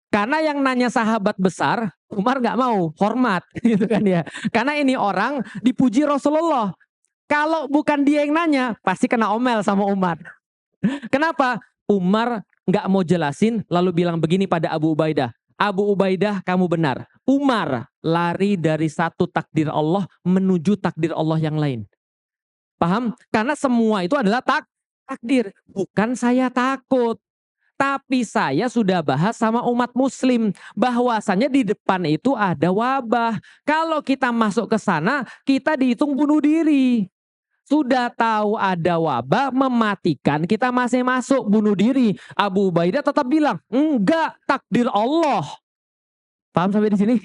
Karena yang nanya sahabat besar, Umar gak mau, hormat. Gitu kan ya. Karena ini orang dipuji Rasulullah. Kalau bukan dia yang nanya, pasti kena omel sama Umar. Kenapa? Umar gak mau jelasin, lalu bilang begini pada Abu Ubaidah. Abu Ubaidah, kamu benar. Umar lari dari satu takdir Allah menuju takdir Allah yang lain. Paham? Karena semua itu adalah takdir. Bukan saya takut. Tapi saya sudah bahas sama umat muslim. Bahwasannya di depan itu ada wabah. Kalau kita masuk ke sana, kita dihitung bunuh diri. Sudah tahu ada wabah mematikan, kita masih masuk bunuh diri. Abu Ubaidah tetap bilang, enggak, takdir Allah. Paham sampai di sini?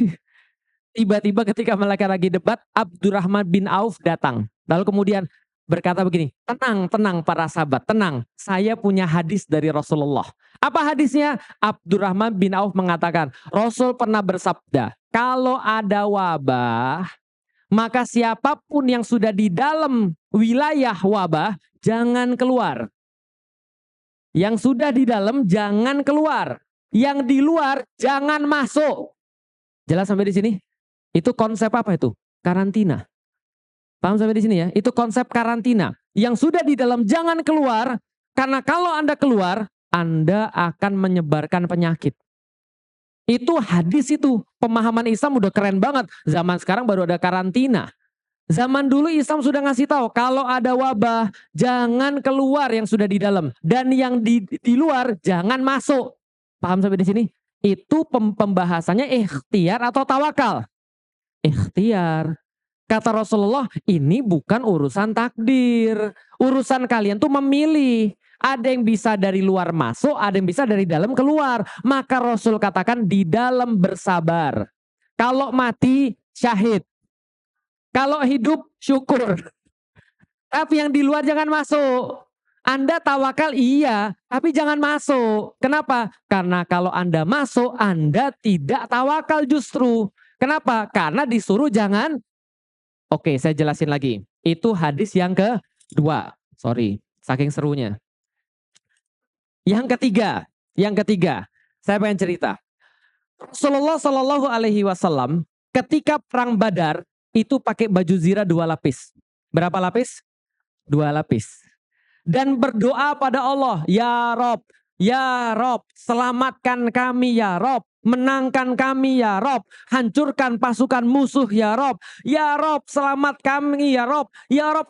Tiba-tiba ketika mereka lagi debat, Abdurrahman bin Auf datang. Lalu kemudian berkata begini, tenang para sahabat, tenang. Saya punya hadis dari Rasulullah. Apa hadisnya? Abdurrahman bin Auf mengatakan, Rasul pernah bersabda, kalau ada wabah, maka siapapun yang sudah di dalam wilayah wabah, jangan keluar. Yang sudah di dalam, jangan keluar. Yang di luar jangan masuk. Jelas sampai di sini? Itu konsep apa itu? Karantina. Paham sampai di sini ya? Itu konsep karantina. Yang sudah di dalam jangan keluar, karena kalau Anda keluar, Anda akan menyebarkan penyakit. Itu hadis itu. Pemahaman Islam udah keren banget. Zaman sekarang baru ada karantina. Zaman dulu Islam sudah ngasih tahu kalau ada wabah jangan keluar yang sudah di dalam dan yang di luar jangan masuk. Paham sampai di sini? Itu pembahasannya ikhtiar atau tawakal. Ikhtiar. Kata Rasulullah, ini bukan urusan takdir. Urusan kalian tuh memilih. Ada yang bisa dari luar masuk, ada yang bisa dari dalam keluar. Maka Rasul katakan di dalam bersabar. Kalau mati syahid. Kalau hidup syukur. Tapi yang di luar jangan masuk. Anda tawakal iya, tapi jangan masuk. Kenapa? Karena kalau Anda masuk, Anda tidak tawakal justru. Kenapa? Karena disuruh jangan. Oke, saya jelasin lagi. Itu hadis yang kedua. Sorry, saking serunya. Yang ketiga, saya pengen cerita. Rasulullah Shallallahu Alaihi Wasallam ketika perang Badar itu pakai baju zirah 2 lapis. Berapa lapis? 2 lapis. Dan berdoa pada Allah, ya Rob, selamatkan kami ya Rob, menangkan kami ya Rob, hancurkan pasukan musuh ya Rob, selamat kami ya Rob,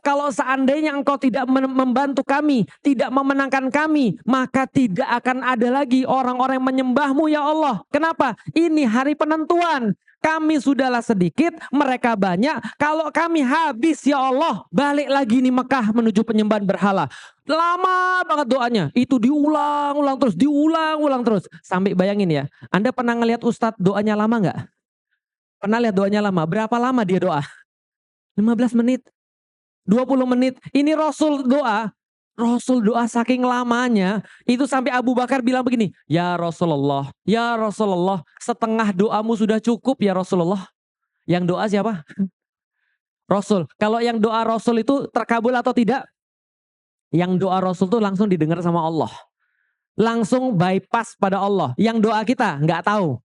kalau seandainya engkau tidak membantu kami, tidak memenangkan kami, maka tidak akan ada lagi orang-orang yang menyembahmu ya Allah. Kenapa? Ini hari penentuan. Kami sudahlah sedikit, mereka banyak. Kalau kami habis ya Allah, balik lagi nih Mekah menuju penyembahan berhala. Lama banget doanya. Itu diulang-ulang terus. Sampai bayangin ya, Anda pernah ngelihat Ustadz doanya lama nggak? Pernah lihat doanya lama? Berapa lama dia doa? 15 menit, 20 menit. Ini Rasul doa saking lamanya, itu sampai Abu Bakar bilang begini, ya Rasulullah, setengah doamu sudah cukup ya Rasulullah. Yang doa siapa? Rasul. Kalau yang doa Rasul itu terkabul atau tidak? Yang doa Rasul itu langsung didengar sama Allah. Langsung bypass pada Allah. Yang doa kita nggak tahu.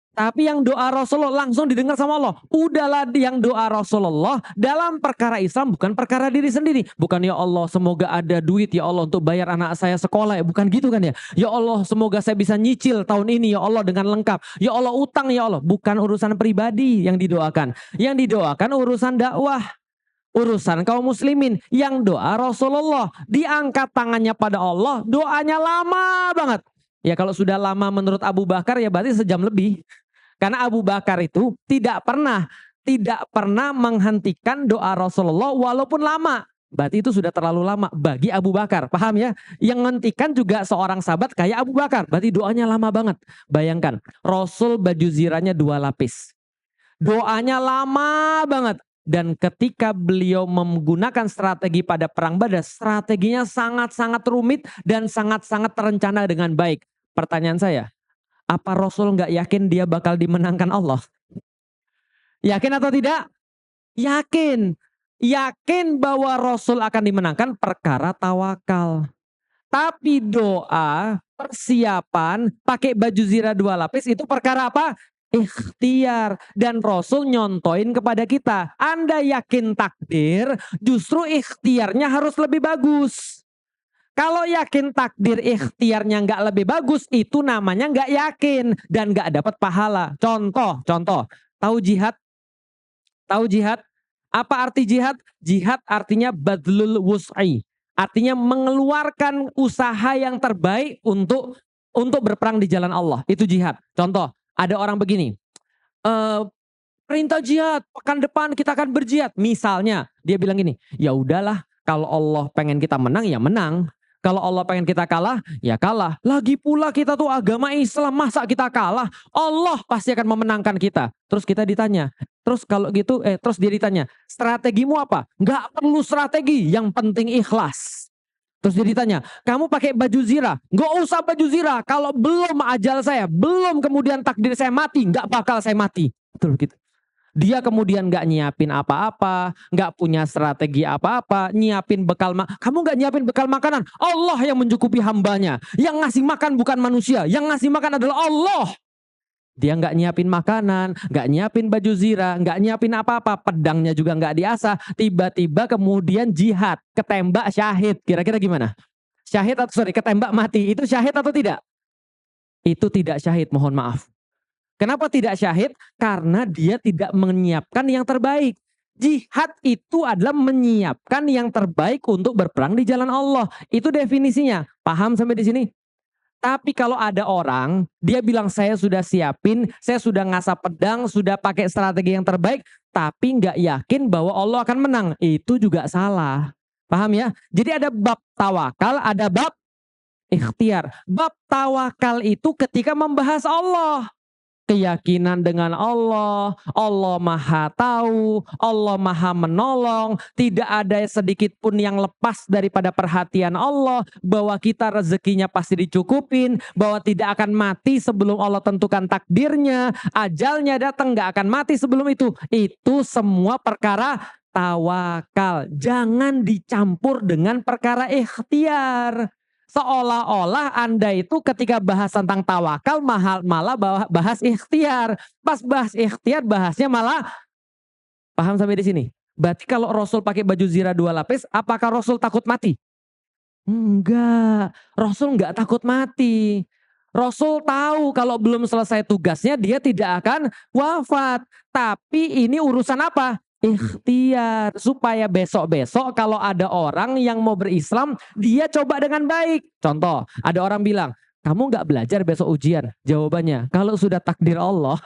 Tapi yang doa Rasulullah langsung didengar sama Allah. Udahlah yang doa Rasulullah dalam perkara Islam bukan perkara diri sendiri. Bukan ya Allah semoga ada duit ya Allah untuk bayar anak saya sekolah ya. Bukan gitu kan ya. Ya Allah semoga saya bisa nyicil tahun ini ya Allah dengan lengkap. Ya Allah utang ya Allah. Bukan urusan pribadi yang didoakan. Yang didoakan urusan dakwah. Urusan kaum muslimin. Yang doa Rasulullah. Diangkat tangannya pada Allah. Doanya lama banget. Ya kalau sudah lama menurut Abu Bakar ya berarti sejam lebih. Karena Abu Bakar itu tidak pernah menghentikan doa Rasulullah walaupun lama. Berarti itu sudah terlalu lama bagi Abu Bakar. Paham ya? Yang menghentikan juga seorang sahabat kayak Abu Bakar. Berarti doanya lama banget. Bayangkan, Rasul baju zirahnya 2 lapis. Doanya lama banget. Dan ketika beliau menggunakan strategi pada perang Badar, strateginya sangat-sangat rumit dan sangat-sangat terencana dengan baik. Pertanyaan saya, apa Rasul nggak yakin dia bakal dimenangkan Allah? Yakin atau tidak? Yakin. Yakin bahwa Rasul akan dimenangkan perkara tawakal. Tapi doa, persiapan, pakai baju zirah 2 lapis itu perkara apa? Ikhtiar. Dan Rasul nyontoin kepada kita. Anda yakin takdir, justru ikhtiarnya harus lebih bagus. Kalau yakin takdir ikhtiarnya nggak lebih bagus, itu namanya nggak yakin dan nggak dapat pahala. Contoh. Tahu jihad? Tahu jihad? Apa arti jihad? Jihad artinya badlul wus'i. Artinya mengeluarkan usaha yang terbaik untuk berperang di jalan Allah. Itu jihad. Contoh, ada orang begini. Perintah jihad, pekan depan kita akan berjihad. Misalnya, dia bilang gini, ya udahlah, kalau Allah pengen kita menang, ya menang. Kalau Allah pengen kita kalah, ya kalah. Lagi pula kita tuh agama Islam, masa kita kalah? Allah pasti akan memenangkan kita. Terus kita ditanya, terus kalau gitu, terus dia ditanya, strategimu apa? Nggak perlu strategi, yang penting ikhlas. Terus dia ditanya, kamu pakai baju zirah? Nggak usah baju zirah, kalau belum ajal saya, belum kemudian takdir saya mati, nggak bakal saya mati. Betul gitu. Dia kemudian nggak nyiapin apa-apa, nggak punya strategi apa-apa, nyiapin bekal kamu nggak nyiapin bekal makanan, Allah yang mencukupi hambanya. Yang ngasih makan bukan manusia, yang ngasih makan adalah Allah. Dia nggak nyiapin makanan, nggak nyiapin baju zirah, nggak nyiapin apa-apa, pedangnya juga nggak diasah. Tiba-tiba kemudian jihad, ketembak syahid. Kira-kira gimana? Syahid atau ketembak mati, itu syahid atau tidak? Itu tidak syahid, mohon maaf. Kenapa tidak syahid? Karena dia tidak menyiapkan yang terbaik. Jihad itu adalah menyiapkan yang terbaik untuk berperang di jalan Allah. Itu definisinya. Paham sampai di sini? Tapi kalau ada orang, dia bilang saya sudah siapin, saya sudah ngasap pedang, sudah pakai strategi yang terbaik, tapi nggak yakin bahwa Allah akan menang. Itu juga salah. Paham ya? Jadi ada bab tawakal, ada bab ikhtiar. Bab tawakal itu ketika membahas Allah. Keyakinan dengan Allah, Allah Maha Tahu, Allah Maha Menolong, tidak ada sedikit pun yang lepas daripada perhatian Allah, bahwa kita rezekinya pasti dicukupin, bahwa tidak akan mati sebelum Allah tentukan takdirnya, ajalnya datang nggak akan mati sebelum itu. Itu semua perkara tawakal. Jangan dicampur dengan perkara ikhtiar. Seolah-olah Anda itu ketika bahas tentang tawakal malah bahas ikhtiar. Pas bahas ikhtiar bahasnya malah, paham sampai di sini? Berarti kalau Rasul pakai baju zirah 2 lapis, apakah Rasul takut mati? Enggak, Rasul enggak takut mati. Rasul tahu kalau belum selesai tugasnya dia tidak akan wafat. Tapi ini urusan apa? Ikhtiar, supaya besok-besok kalau ada orang yang mau berislam, dia coba dengan baik. Contoh, ada orang bilang, kamu nggak belajar besok ujian. Jawabannya, kalau sudah takdir Allah.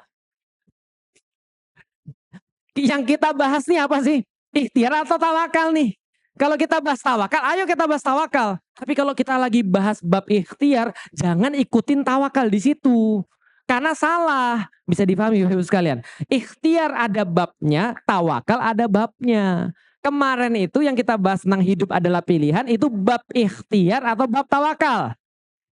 Yang kita bahas nih apa sih? Ikhtiar atau tawakal nih? Kalau kita bahas tawakal, ayo kita bahas tawakal. Tapi kalau kita lagi bahas bab ikhtiar, jangan ikutin tawakal di situ. Karena salah. Bisa dipahami Bapak-Ibu sekalian. Ikhtiar ada babnya, tawakal ada babnya. Kemarin itu yang kita bahas tentang hidup adalah pilihan, itu bab ikhtiar atau bab tawakal?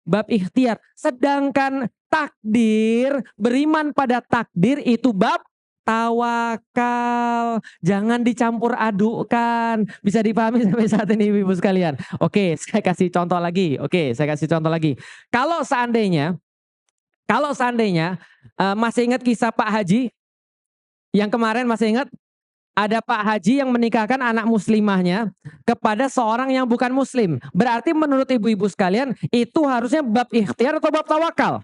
Bab ikhtiar. Sedangkan takdir, beriman pada takdir itu bab tawakal. Jangan dicampur adukkan. Bisa dipahami sampai saat ini Ibu sekalian. Oke, saya kasih contoh lagi. Kalau seandainya masih ingat kisah Pak Haji yang kemarin, masih ingat? Ada Pak Haji yang menikahkan anak muslimahnya kepada seorang yang bukan muslim. Berarti menurut ibu-ibu sekalian itu harusnya bab ikhtiar atau bab tawakal?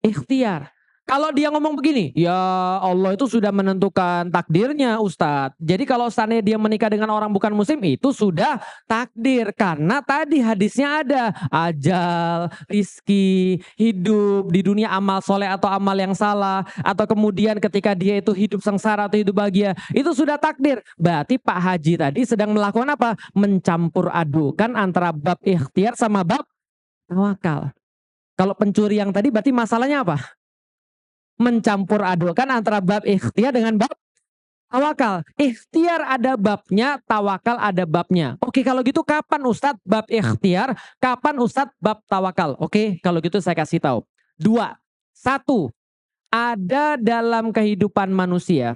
Ikhtiar. Kalau dia ngomong begini, ya Allah itu sudah menentukan takdirnya Ustadz. Jadi kalau seandainya dia menikah dengan orang bukan muslim itu sudah takdir. Karena tadi hadisnya ada ajal, rizki, hidup di dunia amal soleh atau amal yang salah. Atau kemudian ketika dia itu hidup sengsara atau hidup bahagia. Itu sudah takdir. Berarti Pak Haji tadi sedang melakukan apa? Mencampur adukan antara bab ikhtiar sama bab tawakal. Kalau pencuri yang tadi berarti masalahnya apa? Mencampur adukan antara bab ikhtiar dengan bab tawakal. Ikhtiar ada babnya, tawakal ada babnya. Oke, kalau gitu kapan Ustadz bab ikhtiar, kapan Ustadz bab tawakal? Oke, kalau gitu saya kasih tahu. 2. 1. Ada dalam kehidupan manusia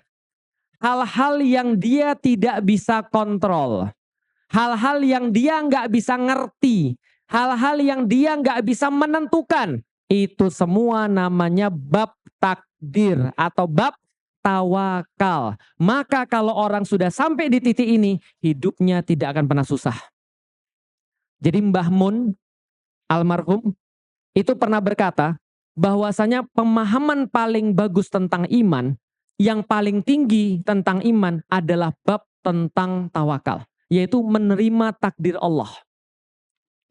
hal-hal yang dia tidak bisa kontrol. Hal-hal yang dia nggak bisa ngerti. Hal-hal yang dia nggak bisa menentukan. Itu semua namanya bab takdir atau bab tawakal. Maka kalau orang sudah sampai di titik ini, hidupnya tidak akan pernah susah. Jadi Mbah Mun almarhum itu pernah berkata bahwasanya pemahaman paling bagus tentang iman, yang paling tinggi tentang iman adalah bab tentang tawakal, yaitu menerima takdir Allah.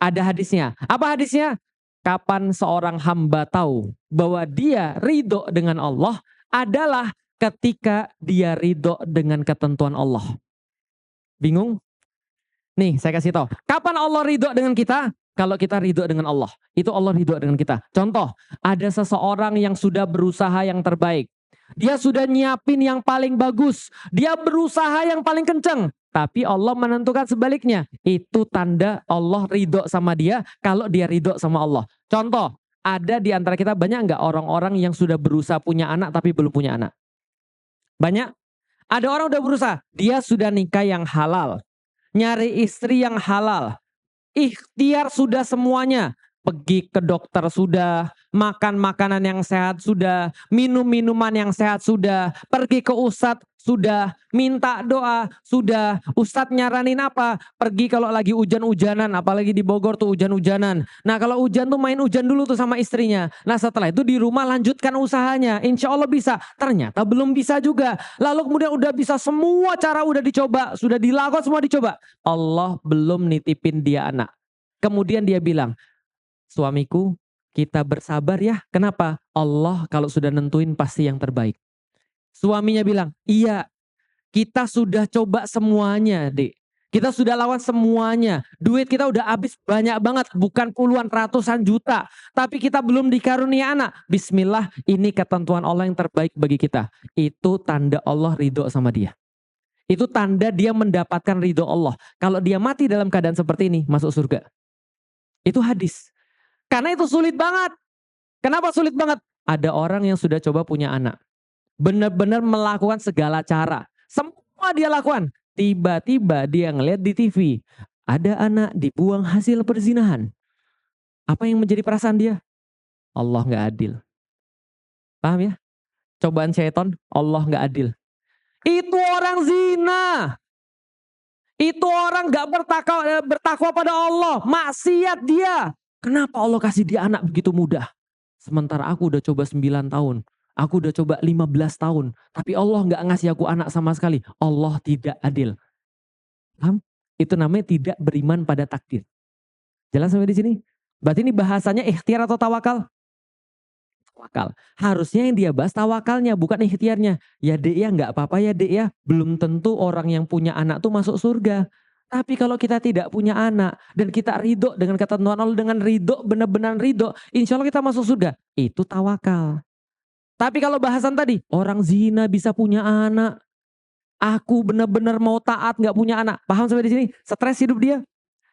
Ada hadisnya. Apa hadisnya? Kapan seorang hamba tahu bahwa dia ridho dengan Allah adalah ketika dia ridho dengan ketentuan Allah. Bingung? Nih saya kasih tahu. Kapan Allah ridho dengan kita? Kalau kita ridho dengan Allah. Itu Allah ridho dengan kita. Contoh, ada seseorang yang sudah berusaha yang terbaik. Dia sudah nyiapin yang paling bagus. Dia berusaha yang paling kenceng. Tapi Allah menentukan sebaliknya. Itu tanda Allah ridho sama dia kalau dia ridho sama Allah. Contoh, ada di antara kita banyak nggak orang-orang yang sudah berusaha punya anak tapi belum punya anak? Banyak. Ada orang udah berusaha, dia sudah nikah yang halal, nyari istri yang halal, ikhtiar sudah semuanya. Pergi ke dokter sudah, makan makanan yang sehat sudah, minum minuman yang sehat sudah, pergi ke ustadz sudah, minta doa sudah. Ustadz nyaranin apa? Pergi kalau lagi hujan-hujanan, apalagi di Bogor tuh hujan-hujanan. Nah kalau hujan tuh main hujan dulu tuh sama istrinya. Nah setelah itu di rumah lanjutkan usahanya, insya Allah bisa. Ternyata belum bisa juga. Lalu kemudian udah bisa, semua cara udah dicoba, sudah dilakukan, semua dicoba. Allah belum nitipin dia anak. Kemudian dia bilang, suamiku, kita bersabar ya. Kenapa? Allah kalau sudah nentuin pasti yang terbaik. Suaminya bilang, iya, kita sudah coba semuanya, Dek. Kita sudah lawan semuanya. Duit kita udah habis banyak banget, bukan puluhan, ratusan juta. Tapi kita belum dikarunia anak. Bismillah, ini ketentuan Allah yang terbaik bagi kita. Itu tanda Allah ridho sama dia. Itu tanda dia mendapatkan ridho Allah. Kalau dia mati dalam keadaan seperti ini, masuk surga. Itu hadis. Karena itu sulit banget. Kenapa sulit banget? Ada orang yang sudah coba punya anak. Benar-benar melakukan segala cara. Semua dia lakukan. Tiba-tiba dia ngeliat di TV. Ada anak dibuang hasil perzinahan. Apa yang menjadi perasaan dia? Allah gak adil. Paham ya? Cobaan syaitan, Allah gak adil. Itu orang zina. Itu orang gak bertakwa pada Allah. Maksiat dia. Kenapa Allah kasih dia anak begitu mudah? Sementara aku udah coba 9 tahun. Aku udah coba 15 tahun. Tapi Allah gak ngasih aku anak sama sekali. Allah tidak adil. Paham? Itu namanya tidak beriman pada takdir. Jelas sampai di sini? Berarti ini bahasanya ikhtiar atau tawakal? Tawakal. Harusnya yang dia bahas tawakalnya, bukan ikhtiarnya. Ya dek ya, gak apa-apa ya dek ya. Belum tentu orang yang punya anak tuh masuk surga. Tapi kalau kita tidak punya anak dan kita ridho dengan ketentuan Allah, dengan ridho, benar-benar ridho, insya Allah kita masuk surga. Itu tawakal. Tapi kalau bahasan tadi, orang zina bisa punya anak. Aku benar-benar mau taat gak punya anak. Paham sampai di sini? Stres hidup dia.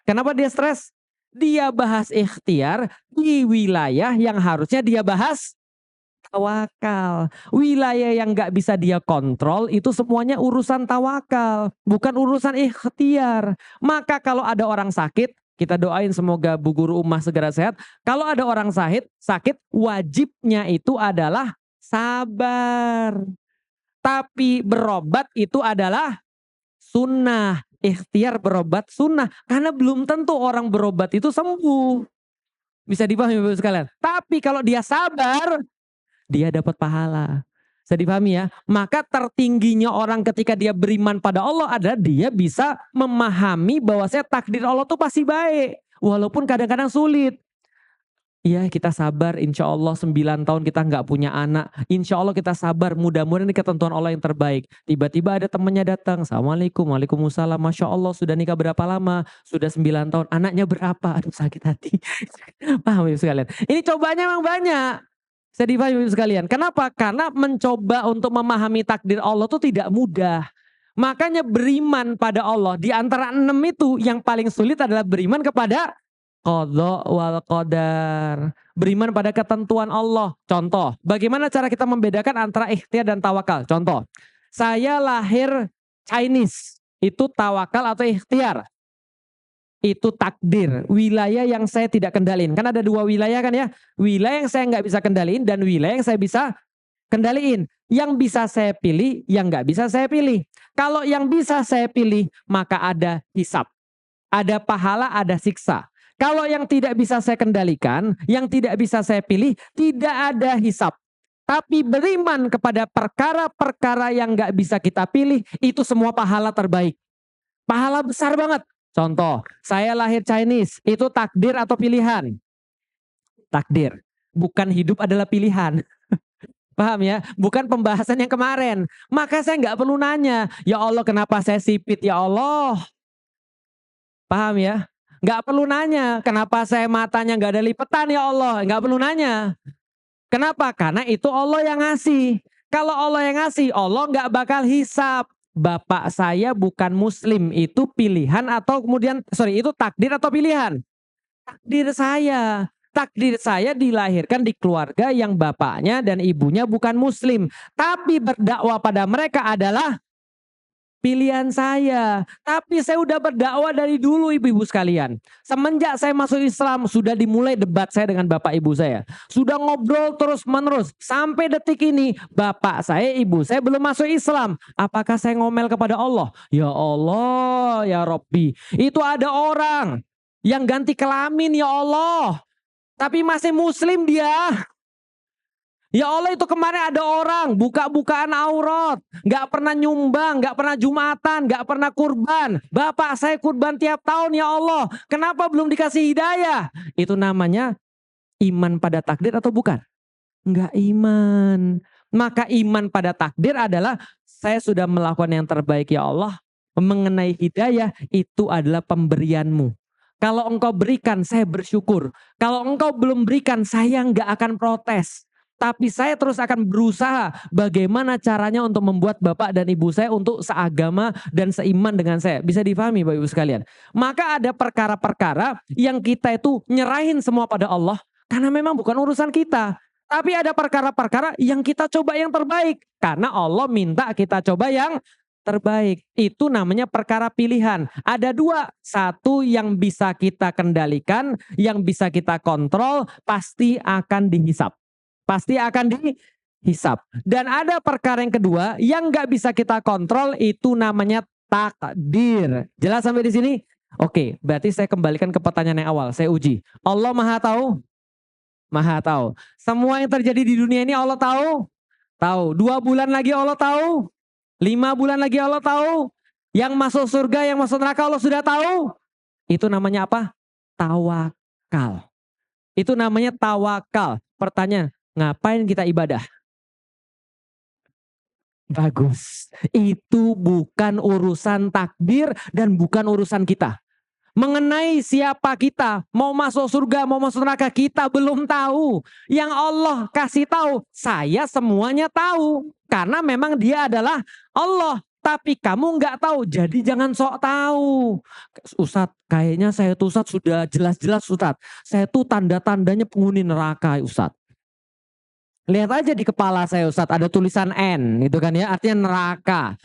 Kenapa dia stres? Dia bahas ikhtiar di wilayah yang harusnya dia bahas tawakal. Wilayah yang gak bisa dia kontrol itu semuanya urusan tawakal, bukan urusan ikhtiar. Maka kalau ada orang sakit, kita doain semoga Bu Guru Ummah segera sehat. Kalau ada orang sakit, wajibnya itu adalah sabar. Tapi berobat itu adalah sunnah. Ikhtiar berobat sunnah. Karena belum tentu orang berobat itu sembuh. Bisa dipahami Bapak sekalian. Tapi kalau dia sabar, dia dapat pahala. Bisa dipahami ya. Maka tertingginya orang ketika dia beriman pada Allah adalah dia bisa memahami bahwasanya takdir Allah itu pasti baik. Walaupun kadang-kadang sulit. Iya kita sabar, insya Allah 9 tahun kita nggak punya anak. Insya Allah kita sabar, mudah-mudahan ini ketentuan Allah yang terbaik. Tiba-tiba ada temannya datang, Assalamualaikum, Waalaikumsalam, Masya Allah sudah nikah berapa lama? Sudah 9 tahun, anaknya berapa? Aduh sakit hati. Paham ya sekalian? Ini cobanya memang banyak. Saya dipahami sekalian. Kenapa? Karena mencoba untuk memahami takdir Allah itu tidak mudah. Makanya beriman pada Allah. Di antara 6 itu yang paling sulit adalah beriman kepada qadha wal qadar. Beriman pada ketentuan Allah. Contoh, bagaimana cara kita membedakan antara ikhtiar dan tawakal? Contoh, saya lahir Chinese. Itu tawakal atau ikhtiar? Itu takdir. Wilayah yang saya tidak kendaliin. Kan ada 2 wilayah kan ya. Wilayah yang saya nggak bisa kendaliin dan wilayah yang saya bisa kendaliin. Yang bisa saya pilih, yang nggak bisa saya pilih. Kalau yang bisa saya pilih, maka ada hisab. Ada pahala, ada siksa. Kalau yang tidak bisa saya kendalikan, yang tidak bisa saya pilih, tidak ada hisab. Tapi beriman kepada perkara-perkara yang gak bisa kita pilih, itu semua pahala terbaik. Pahala besar banget. Contoh, saya lahir Chinese, itu takdir atau pilihan? Takdir. Bukan hidup adalah pilihan. Paham ya? Bukan pembahasan yang kemarin. Maka saya gak perlu nanya, ya Allah kenapa saya sipit ya Allah? Paham ya? Gak perlu nanya, kenapa saya matanya gak ada lipetan ya Allah? Gak perlu nanya. Kenapa? Karena itu Allah yang ngasih. Kalau Allah yang ngasih, Allah gak bakal hisap. Bapak saya bukan muslim, itu pilihan atau kemudian, itu takdir atau pilihan? Takdir saya. Takdir saya dilahirkan di keluarga yang bapaknya dan ibunya bukan muslim. Tapi berdakwah pada mereka adalah pilihan saya. Tapi saya udah berdakwah dari dulu ibu-ibu sekalian. Semenjak saya masuk Islam sudah dimulai debat saya dengan bapak ibu saya. Sudah ngobrol terus menerus. Sampai detik ini bapak saya, ibu saya belum masuk Islam. Apakah saya ngomel kepada Allah? Ya Allah, ya Robbi. Itu ada orang yang ganti kelamin ya Allah. Tapi masih muslim dia. Ya Allah itu kemarin ada orang buka-bukaan aurat, nggak pernah nyumbang, nggak pernah jumatan, nggak pernah kurban. Bapak saya kurban tiap tahun ya Allah. Kenapa belum dikasih hidayah? Itu namanya iman pada takdir atau bukan? Nggak iman. Maka iman pada takdir adalah saya sudah melakukan yang terbaik ya Allah. Mengenai hidayah itu adalah pemberianmu. Kalau engkau berikan saya bersyukur. Kalau engkau belum berikan saya nggak akan protes. Tapi saya terus akan berusaha bagaimana caranya untuk membuat bapak dan ibu saya untuk seagama dan seiman dengan saya. Bisa difahami Bapak Ibu sekalian. Maka ada perkara-perkara yang kita itu nyerahin semua pada Allah. Karena memang bukan urusan kita. Tapi ada perkara-perkara yang kita coba yang terbaik. Karena Allah minta kita coba yang terbaik. Itu namanya perkara pilihan. Ada dua. Satu yang bisa kita kendalikan, yang bisa kita kontrol, pasti akan dihisap. Pasti akan dihisap. Dan ada perkara yang kedua yang nggak bisa kita kontrol, itu namanya takdir. Jelas sampai di sini? Oke, berarti saya kembalikan ke pertanyaan yang awal. Saya uji. Allah Maha tahu? Maha tahu. Semua yang terjadi di dunia ini Allah tahu? Tahu. 2 bulan lagi Allah tahu? 5 bulan lagi Allah tahu? Yang masuk surga, yang masuk neraka Allah sudah tahu? Itu namanya apa? Tawakal. Itu namanya tawakal. Pertanyaan, ngapain kita ibadah? Bagus. Itu bukan urusan takdir dan bukan urusan kita. Mengenai siapa kita, mau masuk surga, mau masuk neraka, kita belum tahu. Yang Allah kasih tahu, saya semuanya tahu. Karena memang dia adalah Allah. Tapi kamu nggak tahu, jadi jangan sok tahu. Ustadz, kayaknya saya tuh Ustadz sudah jelas-jelas Ustadz. Saya tuh tanda-tandanya penghuni neraka Ustadz. Lihat aja di kepala saya Ustadz, ada tulisan N gitu kan ya, artinya neraka.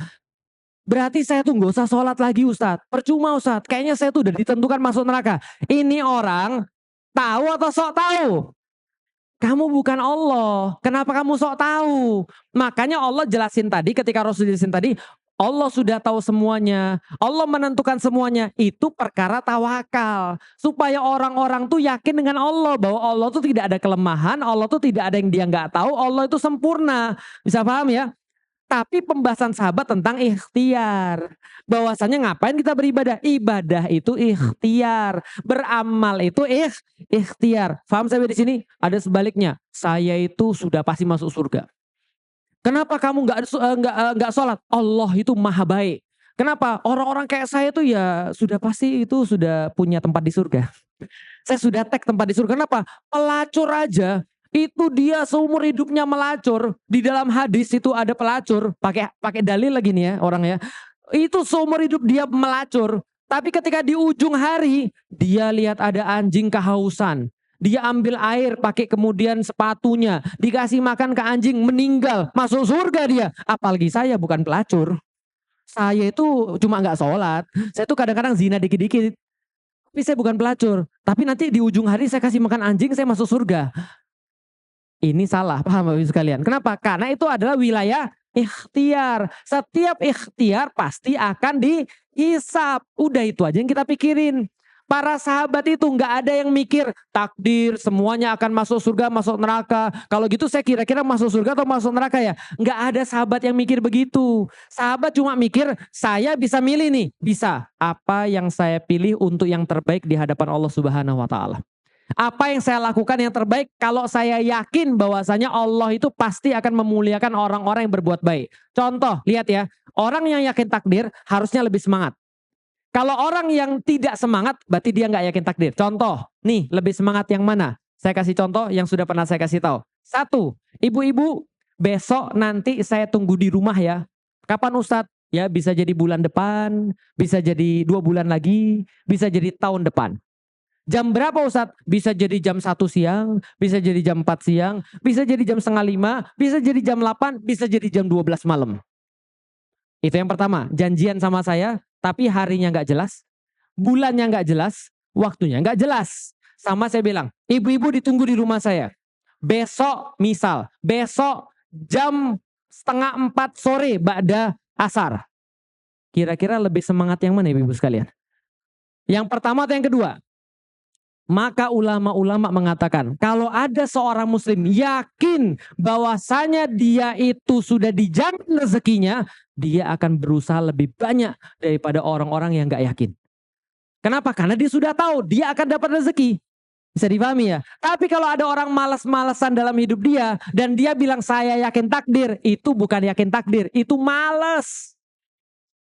Berarti saya tuh gak usah sholat lagi Ustadz. Percuma Ustadz, kayaknya saya tuh udah ditentukan masuk neraka. Ini orang tahu atau sok tahu? Kamu bukan Allah. Kenapa kamu sok tahu? Makanya Allah jelasin tadi, ketika Rasul jelasin tadi, Allah sudah tahu semuanya. Allah menentukan semuanya. Itu perkara tawakal. Supaya orang-orang tuh yakin dengan Allah. Bahwa Allah tuh tidak ada kelemahan. Allah tuh tidak ada yang dia nggak tahu. Allah itu sempurna. Bisa paham ya? Tapi pembahasan sahabat tentang ikhtiar. Bahwasanya ngapain kita beribadah? Ibadah itu ikhtiar. Beramal itu ikhtiar. Paham sampai di sini? Ada sebaliknya. Saya itu sudah pasti masuk surga. Kenapa kamu nggak sholat? Allah itu maha baik. Kenapa? Orang-orang kayak saya tuh ya sudah pasti itu sudah punya tempat di surga. Saya sudah tag tempat di surga. Kenapa? Pelacur aja itu dia seumur hidupnya melacur. Di dalam hadis itu ada pelacur, pakai dalil lagi nih ya orang ya. Itu seumur hidup dia melacur. Tapi ketika di ujung hari dia lihat ada anjing kehausan. Dia ambil air pakai kemudian sepatunya, dikasih makan ke anjing, meninggal, masuk surga dia. Apalagi saya bukan pelacur. Saya itu cuma nggak sholat. Saya tuh kadang-kadang zina dikit-dikit. Tapi saya bukan pelacur. Tapi nanti di ujung hari saya kasih makan anjing, saya masuk surga. Ini salah, paham Bapak Ibu sekalian? Kenapa? Karena itu adalah wilayah ikhtiar. Setiap ikhtiar pasti akan dihisap. Udah itu aja yang kita pikirin. Para sahabat itu nggak ada yang mikir takdir semuanya akan masuk surga, masuk neraka. Kalau gitu saya kira-kira masuk surga atau masuk neraka ya? Nggak ada sahabat yang mikir begitu. Sahabat cuma mikir saya bisa milih nih, bisa. Apa yang saya pilih untuk yang terbaik di hadapan Allah Subhanahu Wa Taala. Apa yang saya lakukan yang terbaik kalau saya yakin bahwasanya Allah itu pasti akan memuliakan orang-orang yang berbuat baik. Contoh, lihat ya, orang yang yakin takdir harusnya lebih semangat. Kalau orang yang tidak semangat, berarti dia nggak yakin takdir. Contoh, nih lebih semangat yang mana? Saya kasih contoh yang sudah pernah saya kasih tahu. 1, ibu-ibu, besok nanti saya tunggu di rumah ya. Kapan Ustadz? Ya bisa jadi bulan depan, bisa jadi 2 bulan lagi, bisa jadi tahun depan. Jam berapa Ustadz? Bisa jadi jam 1 siang, bisa jadi jam 4 siang, bisa jadi jam setengah 5, bisa jadi jam 8, bisa jadi jam 12 malam. Itu yang pertama, janjian sama saya, tapi harinya nggak jelas, bulannya nggak jelas, waktunya nggak jelas. Sama saya bilang, ibu-ibu ditunggu di rumah saya. Besok misal, besok jam setengah 4 sore ba'da asar. Kira-kira lebih semangat yang mana ibu-ibu sekalian? Yang pertama atau yang kedua? Maka ulama-ulama mengatakan, kalau ada seorang muslim yakin bahwasanya dia itu sudah dijamin rezekinya, dia akan berusaha lebih banyak daripada orang-orang yang gak yakin. Kenapa? Karena dia sudah tahu dia akan dapat rezeki. Bisa dipahami ya? Tapi kalau ada orang malas-malasan dalam hidup dia, dan dia bilang saya yakin takdir, itu bukan yakin takdir, itu malas.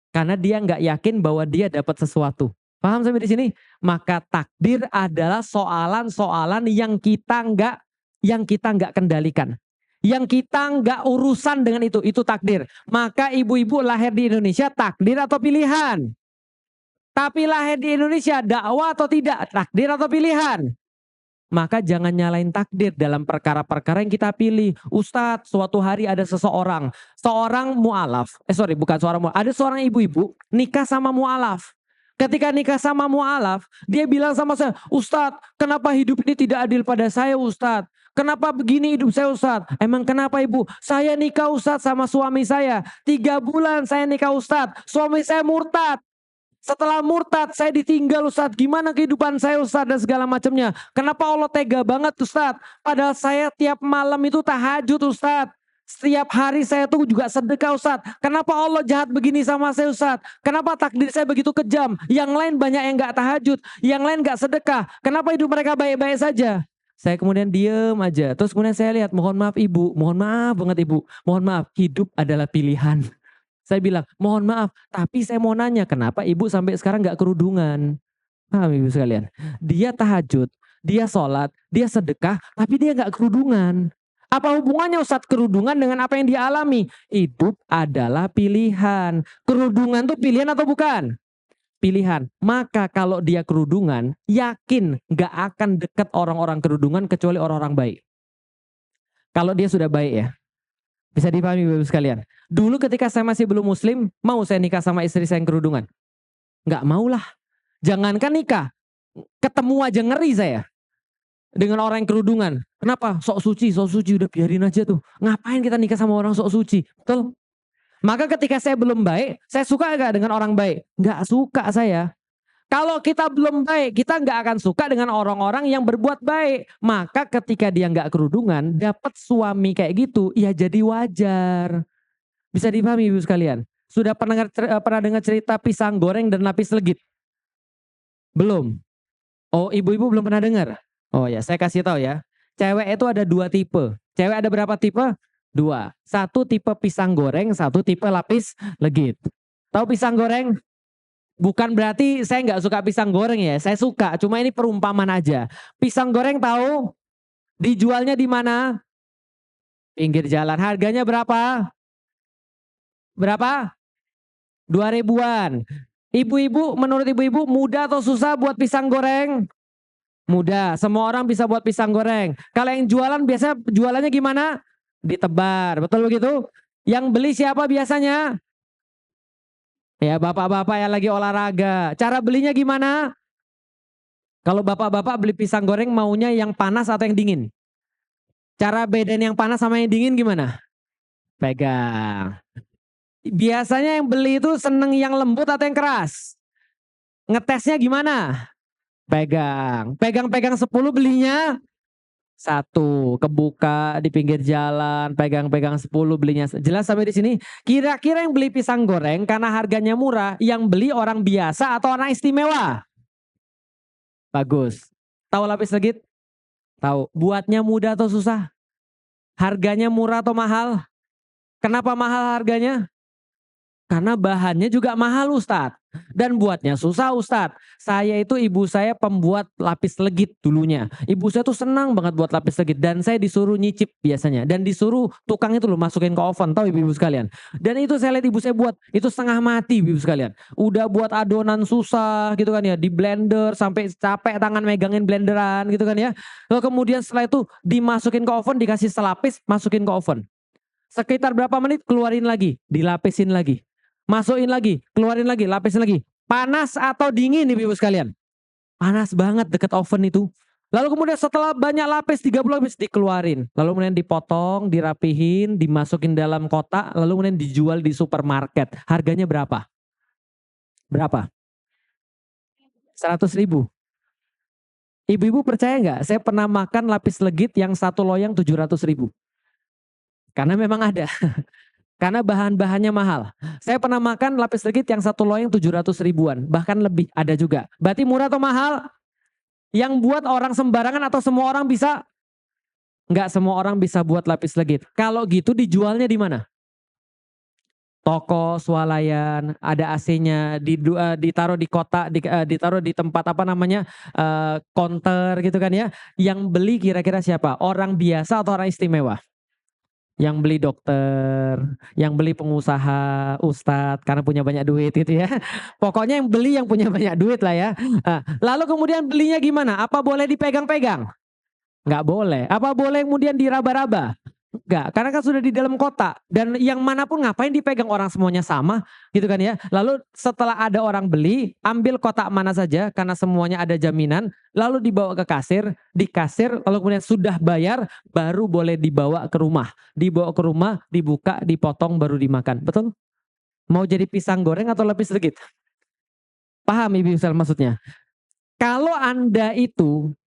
Karena dia gak yakin bahwa dia dapat sesuatu. Paham sampai di sini? Maka takdir adalah soalan-soalan yang kita nggak kendalikan. Yang kita nggak urusan dengan itu takdir. Maka ibu-ibu lahir di Indonesia takdir atau pilihan? Tapi lahir di Indonesia dakwah atau tidak? Takdir atau pilihan? Maka jangan nyalain takdir dalam perkara-perkara yang kita pilih. Ustadz, suatu hari ada seorang mu'alaf. Ada seorang ibu-ibu nikah sama mu'alaf. Ketika nikah sama mu'alaf, dia bilang sama saya, Ustadz, kenapa hidup ini tidak adil pada saya Ustadz? Kenapa begini hidup saya Ustadz? Emang kenapa ibu? Saya nikah Ustadz sama suami saya. 3 bulan saya nikah Ustadz. Suami saya murtad. Setelah murtad saya ditinggal Ustadz. Gimana kehidupan saya Ustadz dan segala macamnya. Kenapa Allah tega banget Ustadz? Padahal saya tiap malam itu tahajud Ustadz. Setiap hari saya tuh juga sedekah Ustadz. Kenapa Allah jahat begini sama saya Ustadz? Kenapa takdir saya begitu kejam? Yang lain banyak yang gak tahajud. Yang lain gak sedekah. Kenapa hidup mereka baik-baik saja? Saya kemudian diem aja. Terus kemudian saya lihat, mohon maaf ibu. Mohon maaf banget ibu. Mohon maaf, hidup adalah pilihan. Saya bilang, mohon maaf. Tapi saya mau nanya, kenapa ibu sampai sekarang gak kerudungan? Paham ibu sekalian? Dia tahajud, dia sholat, dia sedekah, tapi dia gak kerudungan. Apa hubungannya Ustadz kerudungan dengan apa yang dia alami? Hidup adalah pilihan. Kerudungan itu pilihan atau bukan? Pilihan. Maka kalau dia kerudungan, yakin gak akan dekat orang-orang kerudungan kecuali orang-orang baik. Kalau dia sudah baik ya. Bisa dipahami Bapak sekalian. Dulu ketika saya masih belum muslim, mau saya nikah sama istri saya yang kerudungan? Gak maulah. Jangankan nikah, ketemu aja ngeri saya. Dengan orang yang kerudungan. Kenapa? Sok suci udah biarin aja tuh. Ngapain kita nikah sama orang sok suci? Betul? Maka ketika saya belum baik, saya suka gak dengan orang baik? Gak suka saya. Kalau kita belum baik, kita gak akan suka dengan orang-orang yang berbuat baik. Maka ketika dia gak kerudungan, dapat suami kayak gitu, ya jadi wajar. Bisa dipahami ibu sekalian? Sudah pernah dengar cerita pisang goreng dan lapis legit? Belum? Oh, ibu-ibu belum pernah dengar? Oh ya, saya kasih tahu ya. Cewek itu ada 2 tipe. Cewek ada berapa tipe? 2. 1 tipe pisang goreng, 1 tipe lapis legit. Tahu pisang goreng? Bukan berarti saya nggak suka pisang goreng ya. Saya suka, cuma ini perumpamaan aja. Pisang goreng tahu? Dijualnya di mana? Pinggir jalan. Harganya berapa? Berapa? 2 ribuan. Ibu-ibu, menurut ibu-ibu mudah atau susah buat pisang goreng? Mudah, semua orang bisa buat pisang goreng. Kalau yang jualan biasanya jualannya gimana? Ditebar, betul begitu? Yang beli siapa biasanya? Ya bapak-bapak yang lagi olahraga. Cara belinya gimana? Kalau bapak-bapak beli pisang goreng maunya yang panas atau yang dingin? Cara bedain yang panas sama yang dingin gimana? Pegang. Biasanya yang beli itu seneng yang lembut atau yang keras? Ngetesnya gimana? Pegang 10 belinya 1, kebuka di pinggir jalan, pegang 10 belinya. Jelas sampai di sini? Kira-kira yang beli pisang goreng karena harganya murah, yang beli orang biasa atau orang istimewa? Bagus. Tahu lapis legit? Tahu. Buatnya mudah atau susah? Harganya murah atau mahal? Kenapa mahal harganya? Karena bahannya juga mahal Ustadz. Dan buatnya susah Ustadz. Saya itu ibu saya pembuat lapis legit dulunya. Ibu saya tuh senang banget buat lapis legit. Dan saya disuruh nyicip biasanya. Dan disuruh tukang itu loh masukin ke oven. Tahu ibu-ibu sekalian. Dan itu saya lihat ibu saya buat. Itu setengah mati ibu sekalian. Udah buat adonan susah gitu kan ya. Di blender sampai capek tangan megangin blenderan gitu kan ya. Lalu kemudian setelah itu dimasukin ke oven. Dikasih selapis masukin ke oven. Sekitar berapa menit keluarin lagi. Dilapisin lagi. Masukin lagi, keluarin lagi, lapisin lagi. Panas atau dingin ibu-ibu sekalian? Panas banget deket oven itu. Lalu kemudian setelah banyak lapis, 30 lapis dikeluarin. Lalu kemudian dipotong, dirapihin, dimasukin dalam kotak, lalu kemudian dijual di supermarket. Harganya berapa? Berapa? 100.000. Ibu-ibu percaya nggak? Saya pernah makan lapis legit yang satu loyang 700.000. Karena memang ada. Karena bahan-bahannya mahal. Saya pernah makan lapis legit yang satu loyang 700.000-an. Bahkan lebih ada juga. Berarti murah atau mahal? Yang buat orang sembarangan atau semua orang bisa? Enggak semua orang bisa buat lapis legit. Kalau gitu dijualnya di mana? Toko, swalayan, ada AC-nya, ditaruh di kotak, ditaruh di tempat apa namanya, counter gitu kan ya. Yang beli kira-kira siapa? Orang biasa atau orang istimewa? Yang beli dokter, yang beli pengusaha, ustadz karena punya banyak duit gitu ya. Pokoknya yang beli yang punya banyak duit lah ya. Lalu kemudian belinya gimana? Apa boleh dipegang-pegang? Nggak boleh. Apa boleh kemudian diraba-raba? Enggak, karena kan sudah di dalam kotak dan yang manapun ngapain dipegang orang semuanya sama gitu kan ya. Lalu setelah ada orang beli, ambil kotak mana saja karena semuanya ada jaminan, lalu dibawa ke kasir, di kasir lalu kemudian sudah bayar baru boleh dibawa ke rumah. Dibawa ke rumah, dibuka, dipotong baru dimakan. Betul? Mau jadi pisang goreng atau lapis legit? Paham Ibu Sel maksudnya? Kalau Anda itu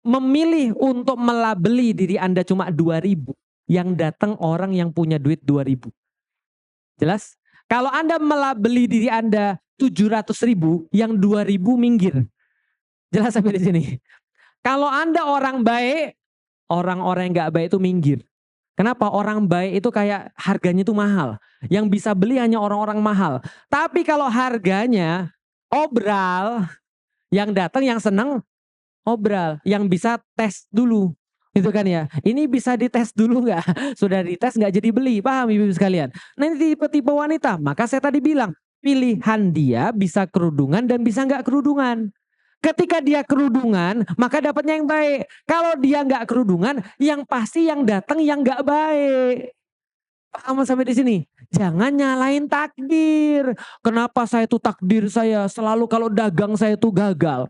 memilih untuk melabeli diri Anda cuma 2.000, yang datang orang yang punya duit 2.000. Jelas? Kalau Anda melabeli diri Anda 700.000, yang 2.000 minggir. Jelas sampai di sini? Kalau Anda orang baik, orang-orang yang nggak baik itu minggir. Kenapa? Orang baik itu kayak harganya itu mahal. Yang bisa beli hanya orang-orang mahal. Tapi kalau harganya obral, yang datang yang senang obral, yang bisa tes dulu. Gitu kan ya. Ini bisa dites dulu nggak? Sudah dites nggak jadi beli. Paham ibu sekalian? Nah ini tipe-tipe wanita. Maka saya tadi bilang, pilihan dia bisa kerudungan dan bisa nggak kerudungan. Ketika dia kerudungan, maka dapatnya yang baik. Kalau dia nggak kerudungan, yang pasti yang datang yang nggak baik. Paham sampai di sini? Jangan nyalain takdir. Kenapa saya tuh takdir saya selalu kalau dagang saya tuh gagal.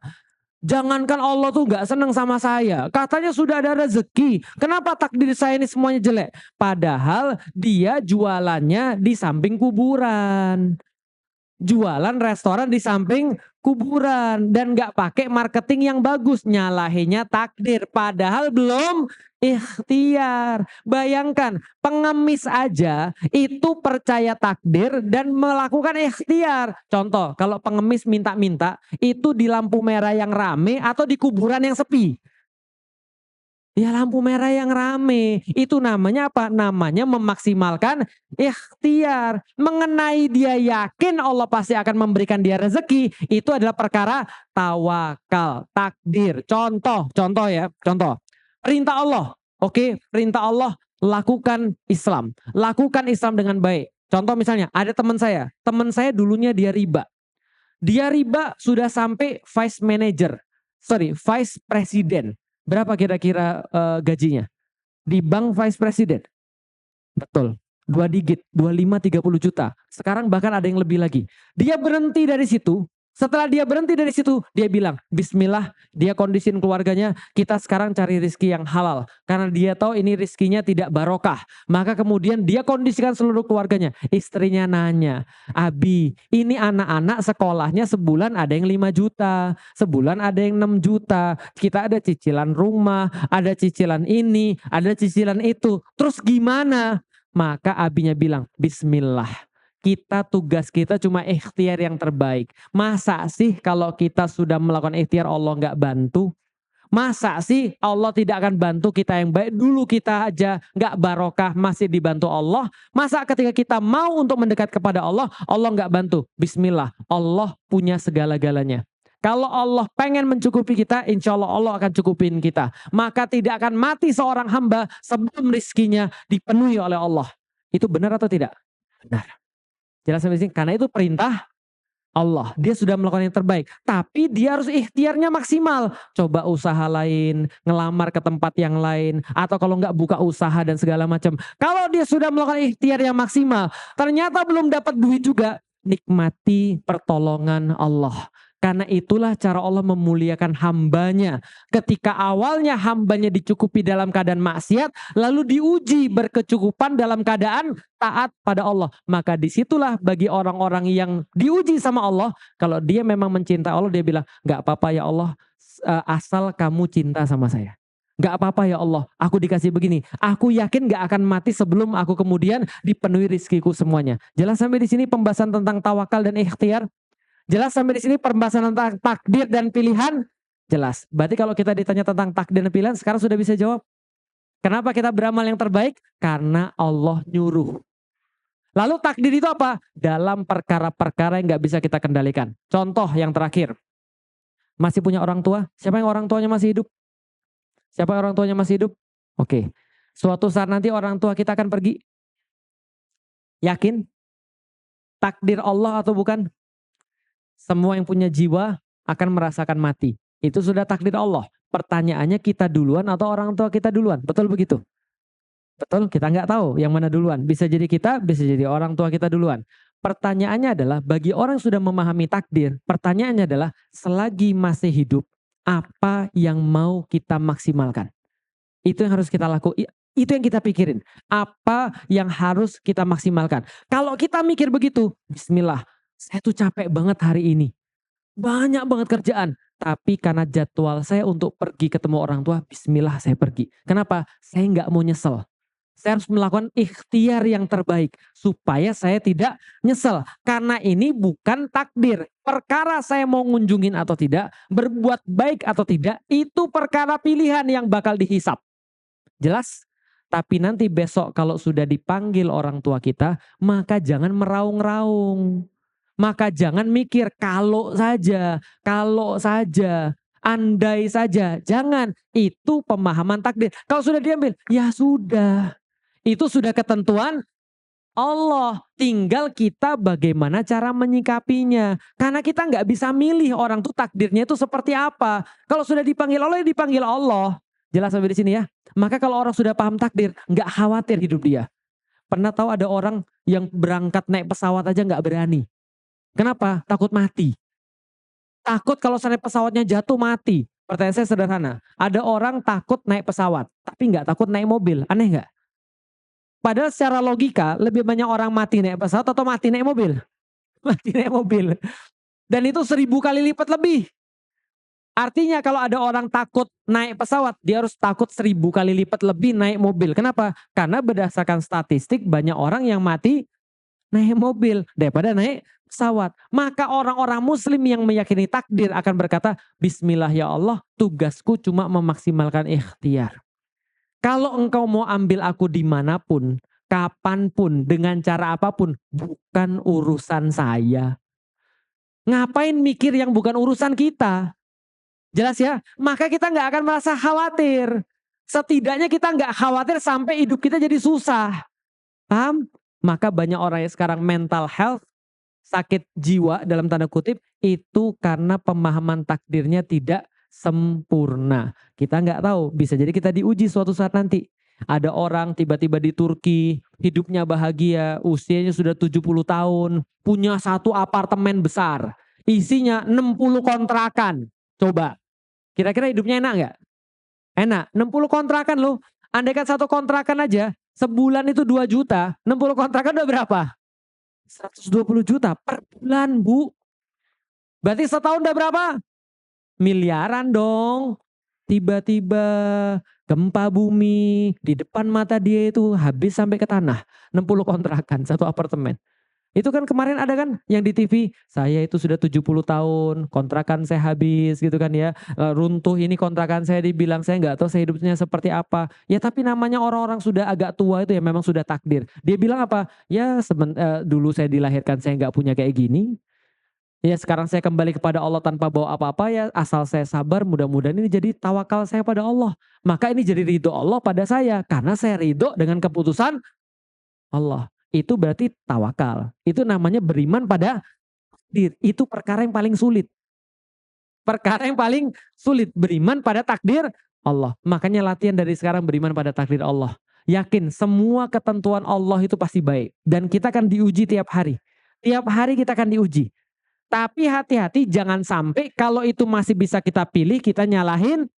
Jangankan Allah tuh gak senang sama saya. Katanya sudah ada rezeki. Kenapa takdir saya ini semuanya jelek? Padahal dia jualannya di samping kuburan. Jualan restoran di samping kuburan. Dan gak pakai marketing yang bagus. Nyalahinnya takdir. Padahal belum ikhtiar. Bayangkan pengemis aja itu percaya takdir dan melakukan ikhtiar. Contoh kalau pengemis minta-minta itu di lampu merah yang rame atau di kuburan yang sepi. Ya lampu merah yang rame. Itu namanya apa? Namanya memaksimalkan ikhtiar. Mengenai dia yakin Allah pasti akan memberikan dia rezeki. Itu adalah perkara tawakal, takdir. Contoh ya, contoh. Perintah Allah. Oke, perintah Allah lakukan Islam. Lakukan Islam dengan baik. Contoh misalnya ada teman saya dulunya dia riba. Dia riba sudah sampai vice president. Berapa kira-kira gajinya? Di bank vice president. Betul. 2 digit, 25 30 juta. Sekarang bahkan ada yang lebih lagi. Dia berhenti dari situ. Setelah dia berhenti dari situ, dia bilang, bismillah, dia kondisiin keluarganya, kita sekarang cari rizki yang halal. Karena dia tahu ini rizkinya tidak barokah. Maka kemudian dia kondisikan seluruh keluarganya. Istrinya nanya, Abi, ini anak-anak sekolahnya sebulan ada yang 5 juta, sebulan ada yang 6 juta. Kita ada cicilan rumah, ada cicilan ini, ada cicilan itu. Terus gimana? Maka abinya bilang, bismillah. Tugas kita cuma ikhtiar yang terbaik. Masa sih kalau kita sudah melakukan ikhtiar Allah nggak bantu? Masa sih Allah tidak akan bantu kita yang baik? Dulu kita aja nggak barokah masih dibantu Allah. Masa ketika kita mau untuk mendekat kepada Allah, Allah nggak bantu? Bismillah, Allah punya segala-galanya. Kalau Allah pengen mencukupi kita, insya Allah Allah akan cukupin kita. Maka tidak akan mati seorang hamba sebelum rizkinya dipenuhi oleh Allah. Itu benar atau tidak? Benar. Jelas sampai sini? Karena itu perintah Allah, dia sudah melakukan yang terbaik. Tapi dia harus ikhtiarnya maksimal. Coba usaha lain, ngelamar ke tempat yang lain. Atau kalau nggak buka usaha dan segala macam. Kalau dia sudah melakukan ikhtiar yang maksimal. Ternyata belum dapat duit juga. Nikmati pertolongan Allah. Karena itulah cara Allah memuliakan hambanya. Ketika awalnya hambanya dicukupi dalam keadaan maksiat. Lalu diuji berkecukupan dalam keadaan taat pada Allah. Maka disitulah bagi orang-orang yang diuji sama Allah. Kalau dia memang mencinta Allah, dia bilang, gak apa-apa ya Allah, asal kamu cinta sama saya. Gak apa-apa ya Allah, aku dikasih begini. Aku yakin gak akan mati sebelum aku kemudian dipenuhi rizkiku semuanya. Jelas sampai di sini pembahasan tentang tawakal dan ikhtiar. Jelas sampai di sini pembahasan tentang takdir dan pilihan. Jelas. Berarti kalau kita ditanya tentang takdir dan pilihan, sekarang sudah bisa jawab. Kenapa kita beramal yang terbaik? Karena Allah nyuruh. Lalu takdir itu apa? Dalam perkara-perkara yang gak bisa kita kendalikan. Contoh yang terakhir. Masih punya orang tua? Siapa yang orang tuanya masih hidup? Siapa yang orang tuanya masih hidup? Oke. Suatu saat nanti orang tua kita akan pergi. Yakin? Takdir Allah atau bukan? Semua yang punya jiwa akan merasakan mati. Itu sudah takdir Allah. Pertanyaannya kita duluan atau orang tua kita duluan? Betul begitu? Betul, kita nggak tahu yang mana duluan. Bisa jadi kita, bisa jadi orang tua kita duluan. Pertanyaannya adalah bagi orang yang sudah memahami takdir, pertanyaannya adalah selagi masih hidup, apa yang mau kita maksimalkan? Itu yang harus kita lakukan. Itu yang kita pikirin. Apa yang harus kita maksimalkan? Kalau kita mikir begitu, bismillah. Saya tuh capek banget hari ini. Banyak banget kerjaan. Tapi karena jadwal saya untuk pergi ketemu orang tua, bismillah saya pergi. Kenapa? Saya nggak mau nyesel. Saya harus melakukan ikhtiar yang terbaik. Supaya saya tidak nyesel. Karena ini bukan takdir. Perkara saya mau ngunjungin atau tidak, berbuat baik atau tidak, itu perkara pilihan yang bakal dihisap. Jelas? Tapi nanti besok kalau sudah dipanggil orang tua kita, maka jangan meraung-raung. Maka jangan mikir kalau saja, andai saja. Jangan, itu pemahaman takdir. Kalau sudah diambil, ya sudah. Itu sudah ketentuan Allah. Tinggal kita bagaimana cara menyikapinya. Karena kita nggak bisa milih orang tuh takdirnya itu seperti apa. Kalau sudah dipanggil Allah, ya dipanggil Allah. Jelas sampai di sini ya. Maka kalau orang sudah paham takdir, nggak khawatir hidup dia. Pernah tahu ada orang yang berangkat naik pesawat aja nggak berani. Kenapa? Takut mati. Takut kalau sampai pesawatnya jatuh mati. Pertanyaan saya sederhana. Ada orang takut naik pesawat, tapi nggak takut naik mobil. Aneh nggak? Padahal secara logika lebih banyak orang mati naik pesawat atau mati naik mobil? Mati naik mobil. Dan itu 1000 kali lipat lebih. Artinya kalau ada orang takut naik pesawat, dia harus takut 1000 kali lipat lebih naik mobil. Kenapa? Karena berdasarkan statistik banyak orang yang mati naik mobil daripada naik pesawat. Maka orang-orang muslim yang meyakini takdir akan berkata, bismillah ya Allah, tugasku cuma memaksimalkan ikhtiar. Kalau engkau mau ambil aku dimanapun, kapanpun, dengan cara apapun, bukan urusan saya. Ngapain mikir yang bukan urusan kita? Jelas ya? Maka kita nggak akan merasa khawatir. Setidaknya kita nggak khawatir sampai hidup kita jadi susah. Paham? Maka banyak orang yang sekarang mental health, sakit jiwa dalam tanda kutip, itu karena pemahaman takdirnya tidak sempurna. Kita nggak tahu, bisa jadi kita diuji suatu saat nanti. Ada orang tiba-tiba di Turki, hidupnya bahagia, usianya sudah 70 tahun, punya satu apartemen besar, isinya 60 kontrakan. Coba, kira-kira hidupnya enak nggak? Enak, 60 kontrakan loh. Andaikan satu kontrakan aja, sebulan itu 2 juta, 60 kontrakan udah berapa? 120 juta per bulan, Bu. Berarti setahun udah berapa? Miliaran dong. Tiba-tiba gempa bumi, di depan mata dia itu habis sampai ke tanah. 60 kontrakan, satu apartemen. Itu kan kemarin ada kan yang di TV, saya itu sudah 70 tahun, kontrakan saya habis gitu kan ya, runtuh ini kontrakan saya dibilang saya nggak tahu saya hidupnya seperti apa. Ya tapi namanya orang-orang sudah agak tua itu ya memang sudah takdir. Dia bilang apa, "Ya dulu saya dilahirkan saya nggak punya kayak gini, ya sekarang saya kembali kepada Allah tanpa bawa apa-apa ya asal saya sabar mudah-mudahan ini jadi tawakal saya pada Allah. Maka ini jadi ridho Allah pada saya karena saya ridho dengan keputusan Allah." Itu berarti tawakal. Itu namanya beriman pada takdir. Itu perkara yang paling sulit. Perkara yang paling sulit beriman pada takdir Allah. Makanya latihan dari sekarang beriman pada takdir Allah. Yakin semua ketentuan Allah itu pasti baik dan kita akan diuji tiap hari. Tiap hari kita akan diuji. Tapi hati-hati jangan sampai kalau itu masih bisa kita pilih kita nyalahin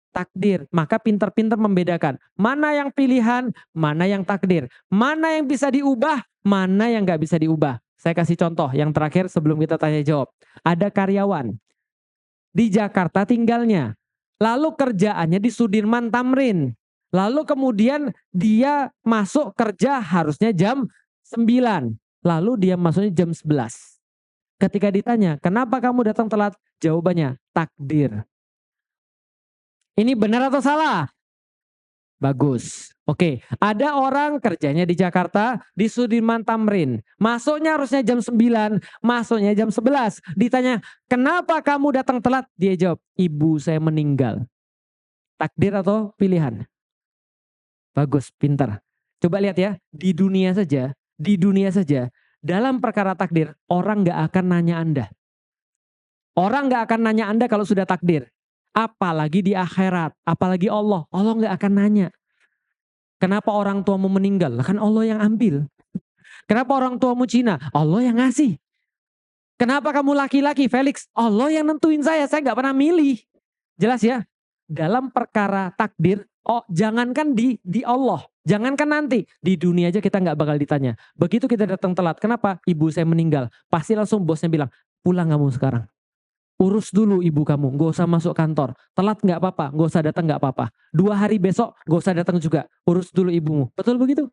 takdir. Maka pintar-pintar membedakan mana yang pilihan, mana yang takdir, mana yang bisa diubah, mana yang nggak bisa diubah. Saya kasih contoh yang terakhir sebelum kita tanya jawab. Ada karyawan di Jakarta tinggalnya, lalu kerjaannya di Sudirman Tamrin. Lalu kemudian dia masuk kerja harusnya jam 9. Lalu dia masuknya jam 11. Ketika ditanya, "Kenapa kamu datang telat?" Jawabannya, "Takdir." Ini benar atau salah? Bagus. Oke, ada orang kerjanya di Jakarta, di Sudirman Tamrin. Masuknya harusnya jam 9, masuknya jam 11. Ditanya, "Kenapa kamu datang telat?" Dia jawab, "Ibu saya meninggal." Takdir atau pilihan? Bagus, pintar. Coba lihat ya, di dunia saja, dalam perkara takdir, orang nggak akan nanya Anda. Orang nggak akan nanya Anda kalau sudah takdir. Apalagi di akhirat, apalagi Allah. Allah nggak akan nanya. Kenapa orang tuamu meninggal? Lah kan Allah yang ambil. Kenapa orang tuamu Cina? Allah yang ngasih. Kenapa kamu laki-laki Felix? Allah yang nentuin saya nggak pernah milih. Jelas ya? Dalam perkara takdir, oh jangankan di Allah, jangankan nanti, di dunia aja kita nggak bakal ditanya. Begitu kita datang telat, kenapa? Ibu saya meninggal. Pasti langsung bosnya bilang, "Pulang kamu sekarang. Urus dulu ibu kamu, gak usah masuk kantor. Telat nggak apa-apa, gak usah datang nggak apa-apa. 2 hari besok gak usah datang juga. Urus dulu ibumu." Betul begitu?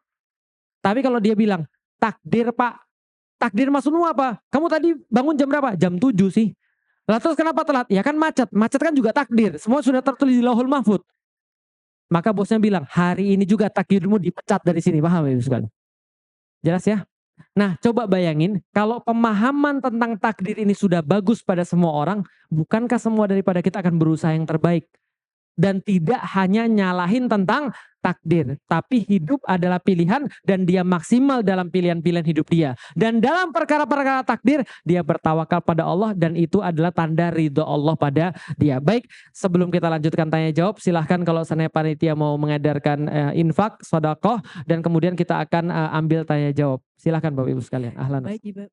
Tapi kalau dia bilang, "Takdir pak." Takdir maksudmu apa? "Kamu tadi bangun jam berapa?" "Jam 7 sih." "Lah terus kenapa telat?" "Ya kan macet. Macet kan juga takdir. Semua sudah tertulis di Lauhul Mahfuz." Maka bosnya bilang, "Hari ini juga takdirmu dipecat dari sini." Paham ya sekali? Jelas ya? Nah, coba bayangin kalau pemahaman tentang takdir ini sudah bagus pada semua orang, bukankah semua daripada kita akan berusaha yang terbaik? Dan tidak hanya nyalahin tentang takdir, tapi hidup adalah pilihan dan dia maksimal dalam pilihan-pilihan hidup dia. Dan dalam perkara-perkara takdir, dia bertawakal pada Allah dan itu adalah tanda ridho Allah pada dia. Baik, sebelum kita lanjutkan tanya jawab, silahkan kalau seandainya panitia mau mengedarkan infak, sedekah, dan kemudian kita akan ambil tanya jawab. Silahkan Bapak Ibu sekalian. Ahlan. Baik, Ibu.